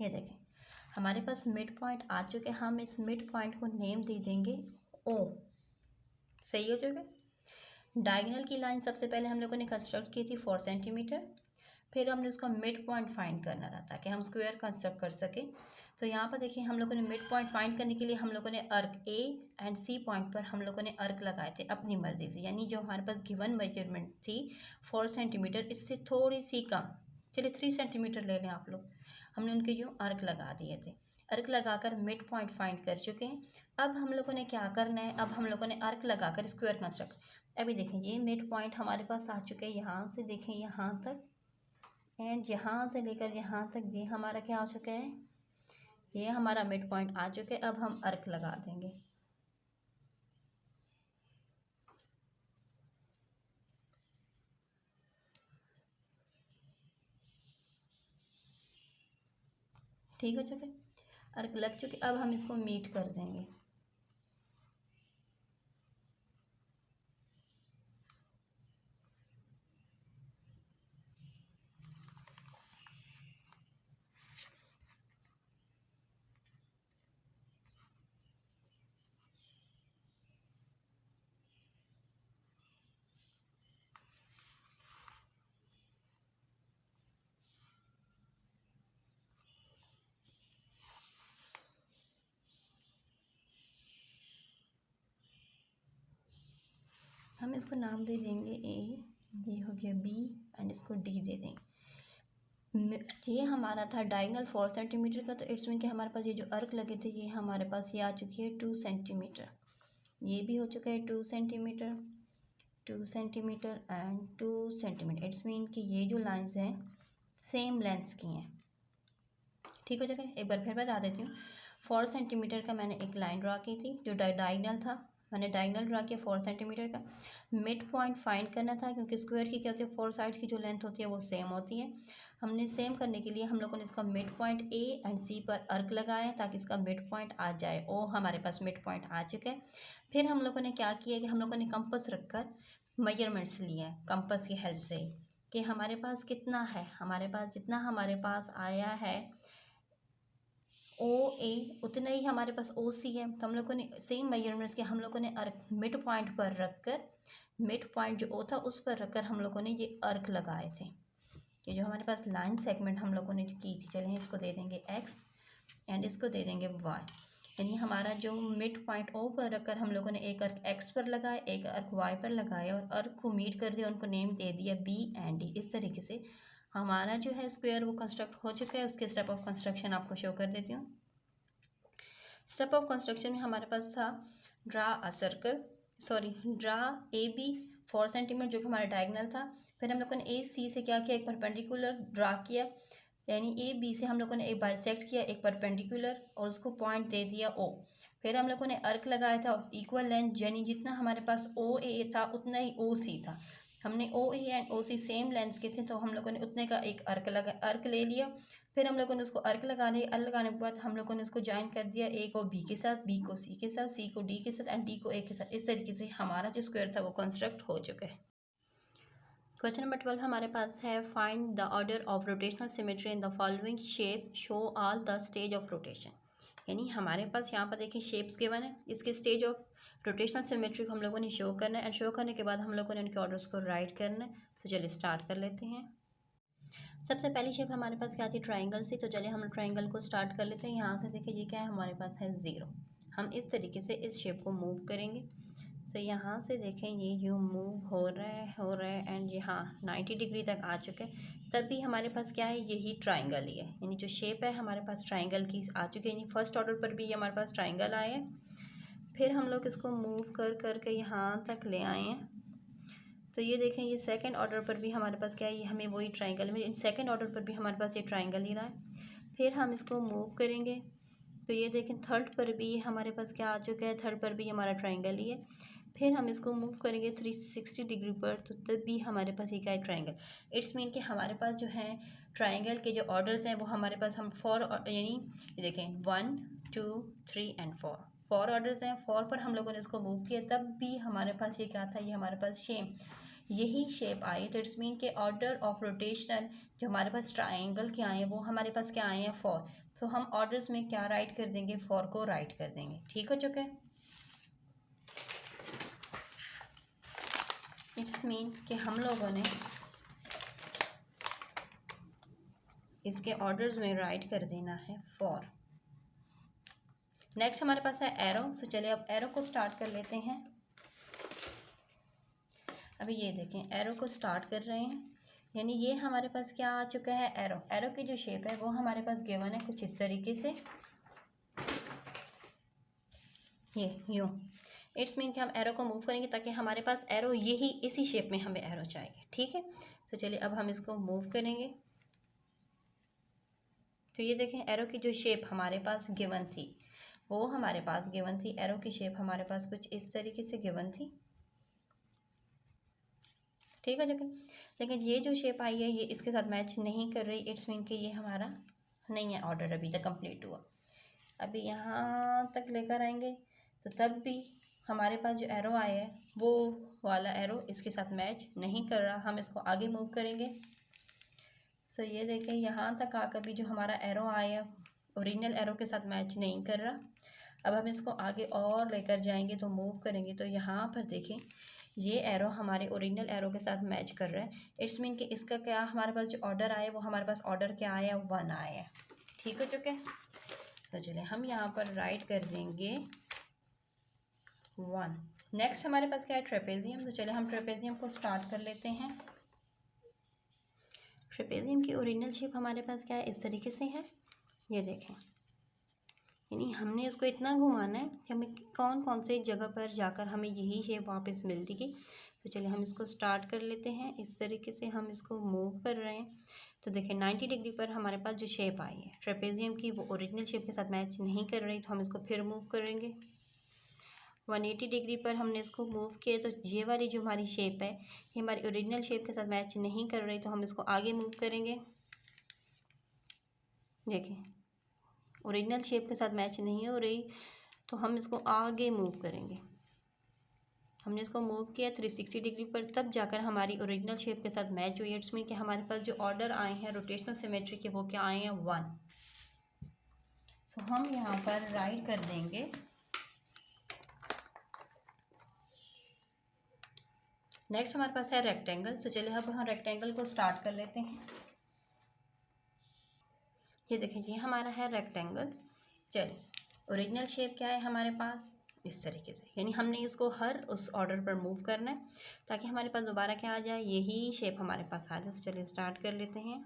ये देखें हमारे पास मिड पॉइंट आ चुके हैं। हम इस मिड पॉइंट को नेम दे देंगे ओ। सही हो चुका है। डायगनल की लाइन सबसे पहले हम लोगों ने कंस्ट्रक्ट की थी 4 सेंटीमीटर, फिर हमने उसका मिड पॉइंट फाइंड करना था ताकि हम स्क्वायर कंस्ट्रक्ट कर सकें। तो यहाँ पर देखिए हम लोगों ने मिड पॉइंट फाइंड करने के लिए हम लोगों ने अर्क ए एंड सी पॉइंट पर हम लोगों ने अर्क लगाए थे अपनी मर्ज़ी से, यानी जो हमारे पास गिवन मेजरमेंट थी 4 सेंटीमीटर इससे थोड़ी सी कम, चलिए 3 सेंटीमीटर ले लें आप लोग, हमने उनके यूँ अर्क लगा दिए थे। अर्क लगाकर मिड पॉइंट फाइंड कर चुके हैं। अब हम लोगों ने क्या करना है, अब हम लोगों ने अर्क लगाकर स्क्वायर कंस्ट्रक्ट। अभी देखें ये मिड पॉइंट हमारे पास आ चुके हैं, यहाँ से देखें यहाँ तक एंड यहाँ से लेकर यहाँ तक ये हमारा क्या हो चुका है, ये हमारा मिड पॉइंट आ चुका है। अब हम अर्क लगा देंगे। ठीक हो चुके, अर्क लग चुके। अब हम इसको मीट कर देंगे। हम इसको नाम दे देंगे ए, ये हो गया बी एंड इसको डी दे देंगे। ये हमारा था डायगनल 4 सेंटीमीटर का, तो इट्स मीन कि हमारे पास ये जो अर्क लगे थे ये हमारे पास ये आ चुकी है 2 सेंटीमीटर। ये भी हो चुका है 2 centimetre, 2 centimetre and 2 centimetre. It's mean कि ये जो लाइंस हैं सेम लेंथ्स की हैं। ठीक हो जाएगा। एक बार फिर बता देती हूँ। 4 सेंटीमीटर का मैंने एक लाइन ड्रा की थी जो डायगनल था, मैंने डायगनल ड्रा किया 4 सेंटीमीटर का। मिड पॉइंट फाइंड करना था क्योंकि स्क्वायर की क्या होती है, 4 साइड्स की जो लेंथ होती है वो सेम होती है। हमने सेम करने के लिए हम लोगों ने इसका मिड पॉइंट ए एंड सी पर अर्क लगाया ताकि इसका मिड पॉइंट आ जाए। ओ हमारे पास मिड पॉइंट आ चुका है। फिर हम लोगों ने क्या किया कि हम लोगों ने कंपास रखकर मेजरमेंट्स लिए हैं कंपास की हेल्प से कि हमारे पास कितना है, हमारे पास जितना हमारे पास आया है ओ ए उतना ही हमारे पास ओ सी है। तो हम लोगों ने सेम मेजरमेंट्स के हम लोगों ने अर्क मिड पॉइंट पर रखकर, मिड पॉइंट जो ओ था उस पर रखकर हम लोगों ने ये अर्क लगाए थे। ये जो हमारे पास लाइन सेगमेंट हम लोगों ने की थी, चलें इसको दे देंगे एक्स एंड इसको दे देंगे वाई। यानी हमारा जो मिड पॉइंट ओ पर रखकर हम लोगों ने एक अर्क एक्स पर लगाया, एक अर्क वाई पर लगाया और अर्क को मीट कर दिया, उनको नेम दे दिया बी एंड डी। इस तरीके से हमारा जो है स्क्वायर वो कंस्ट्रक्ट हो चुका है। उसके स्टेप ऑफ कंस्ट्रक्शन आपको शो कर देती हूँ। स्टेप ऑफ कंस्ट्रक्शन में हमारे पास था draw a circle, draw A B 4 centimetre जो कि हमारा डायगनल था। फिर हम लोगों ने ए सी से क्या किया, एक परपेंडिकुलर ड्रा किया, यानी ए बी से हम लोगों ने एक बाइसेक्ट किया एक परपेंडिकुलर और उसको पॉइंट दे दिया ओ। फिर हम लोगों ने अर्क लगाया था इक्वल लेंथ, यानी जितना हमारे पास ओ ए था उतना ही ओ सी था। हमने O A and O C same length के थे तो हम लोगों ने उतने का एक अर्क ले लिया। फिर हम लोगों ने उसको अर्क लगाने के बाद हम लोगों ने उसको ज्वाइन कर दिया, ए को बी के साथ, बी को सी के साथ, सी को डी के साथ एंड डी को ए के साथ। इस तरीके से हमारा जो स्क्वायर था वो कंस्ट्रक्ट हो चुका है। क्वेश्चन नंबर 12 हमारे पास है find the order of rotational symmetry in the following shape, show all the stage of rotation. यानी हमारे पास यहाँ पर देखिए शेप्स गिवन है, इसके स्टेज ऑफ रोटेशनल सिमेट्री को हम लोगों ने शो करना है एंड शो करने के बाद हम लोगों ने उनके ऑर्डर्स को राइट करना है। तो चलिए स्टार्ट कर लेते हैं। सबसे पहली शेप हमारे पास क्या थी, ट्राइंगल से। तो चलिए हम ट्राइंगल को स्टार्ट कर लेते हैं। यहाँ से देखिए ये क्या है, हमारे पास है 0। हम इस तरीके से इस शेप को मूव करेंगे। तो यहाँ से देखें ये यूँ मूव हो रहा है एंड यहाँ 90 डिग्री तक आ चुके हैं। तब भी हमारे पास क्या है, यही ट्राइंगल ही है, यानी जो शेप है हमारे पास ट्राइंगल की आ चुकी है। यानी फर्स्ट ऑर्डर पर भी हमारे पास ट्राइंगल आए हैं। फिर हम लोग इसको मूव कर यहाँ तक ले आए हैं। तो ये देखें ये सेकंड ऑर्डर पर भी हमारे पास क्या है, ये हमें वही ट्राइंगल में, सेकंड ऑर्डर पर भी हमारे पास ये ट्राइंगल ही रहा है। फिर हम इसको मूव करेंगे तो ये देखें थर्ड पर भी हमारे पास क्या आ चुका है, थर्ड पर भी हमारा ट्राइंगल ही है। फिर हम इसको मूव करेंगे 360 डिग्री पर तो तब भी हमारे पास ये क्या है, ट्राइंगल। इट्स मीन कि हमारे पास जो है ट्राइंगल के जो ऑर्डर्स हैं वो हमारे पास हम 4 यानी ये देखें 1 2 3 एंड 4 ऑर्डर्स हैं। 4 पर हम लोगों ने इसको मूव किया तब भी हमारे पास ये क्या था, ये हमारे पास यही शेप आई। तो इट्स मीन के ऑर्डर ऑफ रोटेशनल जो हमारे पास ट्राइंगल के आए हैं वो हमारे पास क्या आए हैं, 4। तो हम ऑर्डर्स में क्या राइट कर देंगे, 4 को राइट कर देंगे। ठीक हो चुका है। इट्स मीन कि हम लोगों ने इसके ऑर्डर्स में राइट कर देना है 4। नेक्स्ट हमारे पास है एरो। सो चलिए अब एरो को स्टार्ट कर लेते हैं। अभी ये देखें एरो को स्टार्ट कर रहे हैं, यानी ये हमारे पास क्या आ चुका है, एरो। एरो की जो शेप है वो हमारे पास गिवन है कुछ इस तरीके से, ये यूँ। इट्स मीन कि हम एरो को मूव करेंगे ताकि हमारे पास एरो यही इसी शेप में हमें एरो चाहिए। ठीक है, तो चलिए अब हम इसको मूव करेंगे। तो ये देखें एरो की जो शेप हमारे पास गिवन थी वो हमारे पास गिवन थी, एरो की शेप हमारे पास कुछ इस तरीके से गिवन थी। ठीक है लेकिन ये जो शेप आई है ये इसके साथ मैच नहीं कर रही। इट्स मीन कि ये हमारा नहीं है ऑर्डर अभी तक कंप्लीट हुआ। अभी यहाँ तक लेकर आएंगे तो तब भी हमारे पास जो एरो आया है वो वाला एरो इसके साथ मैच नहीं कर रहा। हम इसको आगे मूव करेंगे। सो ये देखें यहाँ तक आकर भी जो हमारा एरो आया है ओरिजिनल एरो के साथ मैच नहीं कर रहा। अब हम इसको आगे और लेकर जाएंगे तो मूव करेंगे तो यहाँ पर देखें ये एरो हमारे ओरिजिनल एरो के साथ मैच कर रहा है। इट्स मीन कि इसका क्या हमारे पास जो ऑर्डर आया वो हमारे पास ऑर्डर क्या आया, 1 आया है। ठीक हो चुके हैं। तो चलिए हम यहाँ पर राइट कर देंगे 1। नेक्स्ट हमारे पास क्या है, ट्रेपेजियम। तो चलिए हम ट्रेपेजियम को स्टार्ट कर लेते हैं। ट्रेपेजियम की ओरिजिनल शेप हमारे पास क्या है, इस तरीके से है। ये देखें यानी हमने इसको इतना घुमाना है कि हमें कौन कौन से जगह पर जाकर हमें यही शेप वापस मिलती गई। तो चलिए हम इसको स्टार्ट कर लेते हैं। इस तरीके से हम इसको मूव कर रहे हैं। तो देखिए 90 डिग्री पर हमारे पास जो शेप आई है ट्रेपेजियम की, वो ओरिजिनल शेप के साथ मैच नहीं कर रही, तो हम इसको फिर मूव करेंगे। 180 डिग्री पर हमने इसको मूव किया, तो ये वाली जो हमारी शेप है ये हमारी ओरिजिनल शेप के साथ मैच नहीं कर रही, तो हम इसको आगे मूव करेंगे। देखिए ओरिजिनल शेप के साथ मैच नहीं हो रही, तो हम इसको आगे मूव करेंगे। हमने इसको मूव किया 360 डिग्री पर, तब जाकर हमारी ओरिजिनल शेप के साथ मैच हुई। इट्स मीन कि हमारे पास जो ऑर्डर आए हैं रोटेशनल सिमेट्री के, वो क्या आए हैं 1। सो हम यहाँ पर राइट कर देंगे नेक्स्ट हमारे पास है रेक्टेंगल। सो चलिए अब हम रेक्टेंगल को स्टार्ट कर लेते हैं। ये देखिए जी हमारा है रेक्टेंगल। चलिए ओरिजिनल शेप क्या है हमारे पास, इस तरीके से, यानी हमने इसको हर उस ऑर्डर पर मूव करना है ताकि हमारे पास दोबारा क्या आ जाए, यही शेप हमारे पास आ जाए। चलिए स्टार्ट कर लेते हैं।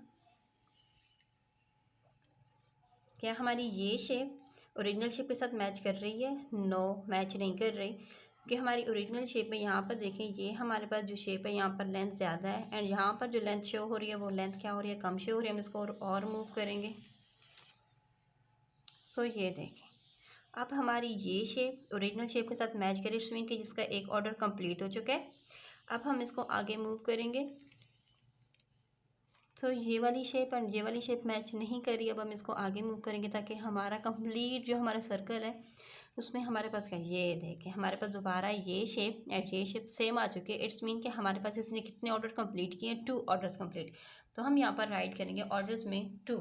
क्या हमारी ये शेप ओरिजिनल शेप के साथ मैच कर रही है? नो, मैच नहीं कर रही, क्योंकि हमारी ओरिजिनल शेप में यहाँ पर देखें, ये हमारे पास जो शेप है यहाँ पर लेंथ ज़्यादा है, एंड यहाँ पर जो लेंथ शो हो रही है वो लेंथ क्या हो रही है, कम शो हो रही है। हम इसको और मूव करेंगे। सो ये देखें अब हमारी ये शेप ओरिजिनल शेप के साथ मैच करें, इसमें कि जिसका एक ऑर्डर कंप्लीट हो चुका है। अब हम इसको आगे मूव करेंगे। तो ये वाली शेप और ये वाली शेप मैच नहीं करी, अब हम इसको आगे मूव करेंगे ताकि हमारा कंप्लीट जो हमारा सर्कल है उसमें हमारे पास क्या, ये देखें हमारे पास दोबारा ये शेप एंड ये शेप सेम आ चुकी है। इट्स मीन कि हमारे पास इसने कितने ऑर्डर कंप्लीट किए हैं, 2 ऑर्डर्स कंप्लीट। तो हम यहाँ पर राइट करेंगे ऑर्डर्स में 2।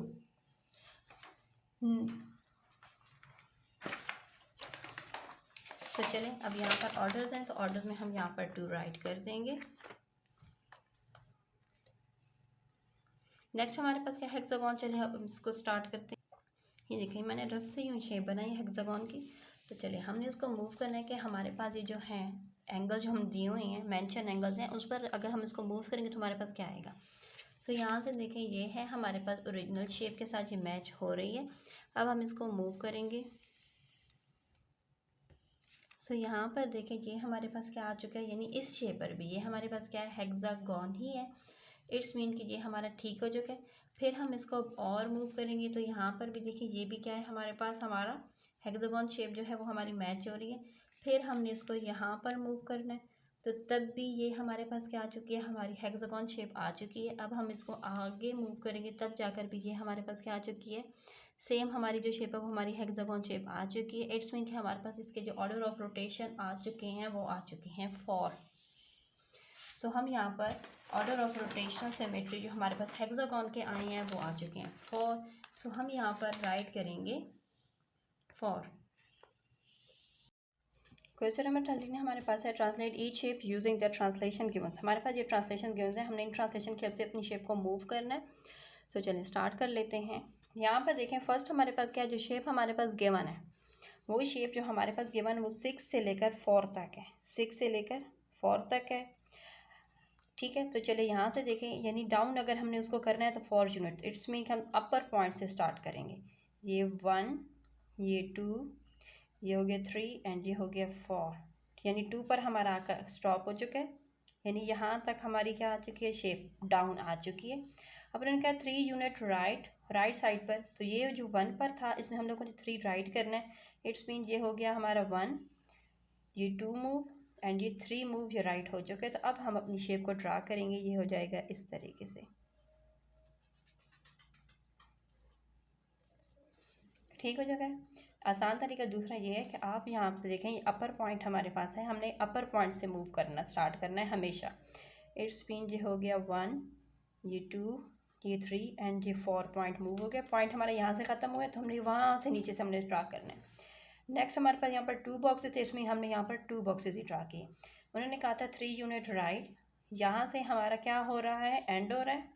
तो चलें अब यहाँ पर ऑर्डर्स हैं, तो ऑर्डर्स में हम यहाँ पर 2 राइट कर देंगे। नेक्स्ट हमारे पास क्या, हेक्सागोन। चलिए अब इसको स्टार्ट करते हैं। ये देखिए मैंने रफ से यूँ शेप बनाई है हेक्सागोन की। तो चलिए हमने उसको मूव करना है कि हमारे पास ये जो है एंगल जो हम दिए हुए हैं, मेंशन एंगल्स हैं, उस पर अगर हम इसको मूव करेंगे तो हमारे पास क्या आएगा। तो यहाँ से देखें ये है हमारे पास ओरिजिनल शेप के साथ ये मैच हो रही है। अब हम इसको मूव करेंगे। सो यहाँ पर देखें ये हमारे पास क्या आ चुका है, यानी इस शेप पर भी ये हमारे पास क्या है, हेक्सागोन ही है। इट्स मीन कि ये हमारा ठीक हो चुका है। फिर हम इसको और मूव करेंगे, तो यहाँ पर भी देखिए ये भी क्या है हमारे पास, हमारा हेक्सागोन शेप जो है वो हमारी मैच हो रही है। फिर हमने इसको यहाँ पर मूव करना है, तो तब भी ये हमारे पास क्या आ चुकी है, हमारी हेक्सागोन शेप आ चुकी है। अब हम इसको आगे मूव करेंगे, तब जाकर भी ये हमारे पास क्या आ चुकी है, सेम हमारी जो शेप है वो हमारी हेक्सागोन शेप आ चुकी है। इट्स मीन कि हमारे पास इसके जो ऑर्डर ऑफ रोटेशन आ चुके हैं वो आ चुके हैं 4। सो हम यहाँ पर ऑर्डर ऑफ रोटेशन सिमेट्री जो हमारे पास हेक्सागोन के आए हैं वो आ चुके हैं 4। तो हम यहाँ पर राइट करेंगे 4। क्वेश्चन नंबर 13 हमारे पास है translate each shape using the translation givens. हमारे पास ये ट्रांसलेशन गिवन्स है, हमने इन ट्रांसलेशन की हेल्प से अपनी शेप को मूव करना है। सो चलिए स्टार्ट कर लेते हैं। यहाँ पर देखें फर्स्ट हमारे पास क्या है, जो शेप हमारे पास गिवन है वो शेप जो हमारे पास गिवन है वो 6 से लेकर 4 तक है, 6 से लेकर 4 तक है। ठीक है, तो चलिए यहाँ से देखें, यानी डाउन अगर हमने उसको करना है तो 4 यूनिट। इट्स मीन हम अपर पॉइंट से स्टार्ट करेंगे। ये 1, ये 2, ये हो गया 3 एंड ये हो गया 4, यानी 2 पर हमारा आकर स्टॉप हो चुका है, यानी यहाँ तक हमारी क्या आ चुकी है, शेप डाउन आ चुकी है। अब उन्होंने कहा 3 यूनिट राइट साइड पर, तो ये जो 1 पर था इसमें हम लोगों ने 3 राइट करना है। इट्स मीन ये हो गया हमारा 1, ये 2 मूव एंड ये 3 मूव, ये राइट हो चुके हैं। तो अब हम अपनी शेप को ड्रा करेंगे, ये हो जाएगा इस तरीके से। ठीक हो जाएगा। आसान तरीका दूसरा ये है कि आप यहाँ से देखें, ये अपर पॉइंट हमारे पास है, हमने अपर पॉइंट से मूव करना स्टार्ट करना है हमेशा। इट्स मीन ये हो गया 1, ये 2, ये 3 एंड ये 4 पॉइंट मूव हो गया। पॉइंट हमारा यहाँ से ख़त्म हुआ है, तो हमने वहाँ से नीचे से हमने ड्रा करना है। नेक्स्ट हमारे पास यहाँ पर 2 बॉक्सेस थे, इसमें हमने यहाँ पर 2 बॉक्सेस ही ड्रा किए। उन्होंने कहा था 3 यूनिट राइट, यहाँ से हमारा क्या हो रहा है, एंड हो रहा है,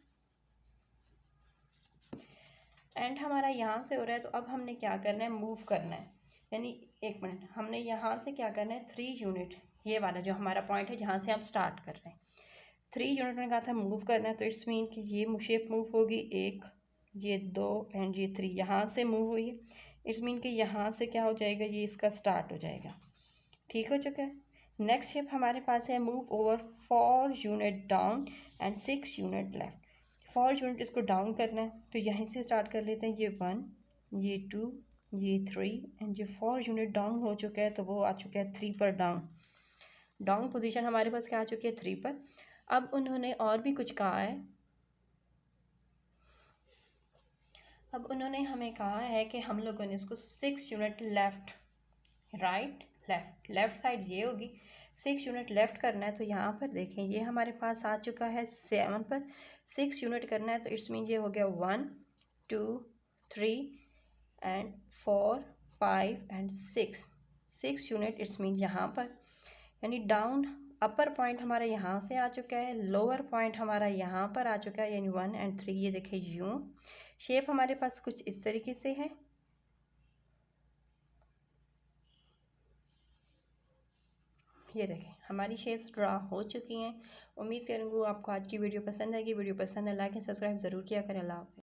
एंड हमारा यहाँ से हो रहा है। तो अब हमने क्या करना है, मूव करना है, यानी एक मिनट, हमने यहाँ से क्या करना है, 3 यूनिट, ये वाला जो हमारा पॉइंट है जहाँ से आप स्टार्ट कर रहे हैं, 3 यूनिट ने कहा था मूव करना है। तो इट्स मीन कि ये शेप मूव होगी 1, ये 2 एंड ये 3, यहाँ से मूव हुई है। इट्स मीन कि यहाँ से क्या हो जाएगा, ये इसका स्टार्ट हो जाएगा। ठीक हो चुका है। नेक्स्ट शेप हमारे पास है move over 4 unit down and 6 unit left. 4 unit इसको डाउन करना है, तो यहीं से स्टार्ट कर लेते हैं। ये 1, ये 2, ये 3 एंड ये 4 यूनिट डाउन हो चुका है, तो वो आ चुका है 3 पर डाउन पोजीशन हमारे पास क्या आ चुकी है 3 पर। अब उन्होंने और भी कुछ कहा है, अब उन्होंने हमें कहा है कि हम लोगों ने इसको 6 unit left right left side ये होगी, 6 यूनिट लेफ़्ट करना है। तो यहाँ पर देखें ये हमारे पास आ चुका है 7 पर, 6 यूनिट करना है, तो इट्स मीन ये हो गया 1 2 3 and 4 5 and 6 unit it's mean यहाँ पर, यानी डाउन अपर पॉइंट हमारा यहाँ से आ चुका है, लोअर पॉइंट हमारा यहाँ पर आ चुका है, यानी 1 एंड 3। ये देखें यूँ शेप हमारे पास कुछ इस तरीके से है। ये देखें हमारी शेप्स ड्रा हो चुकी हैं। उम्मीद करूँगी आपको आज की वीडियो पसंद आएगी। वीडियो पसंद है लाइक एंड सब्सक्राइब ज़रूर किया करें। अल्लाह हाफ़िज़।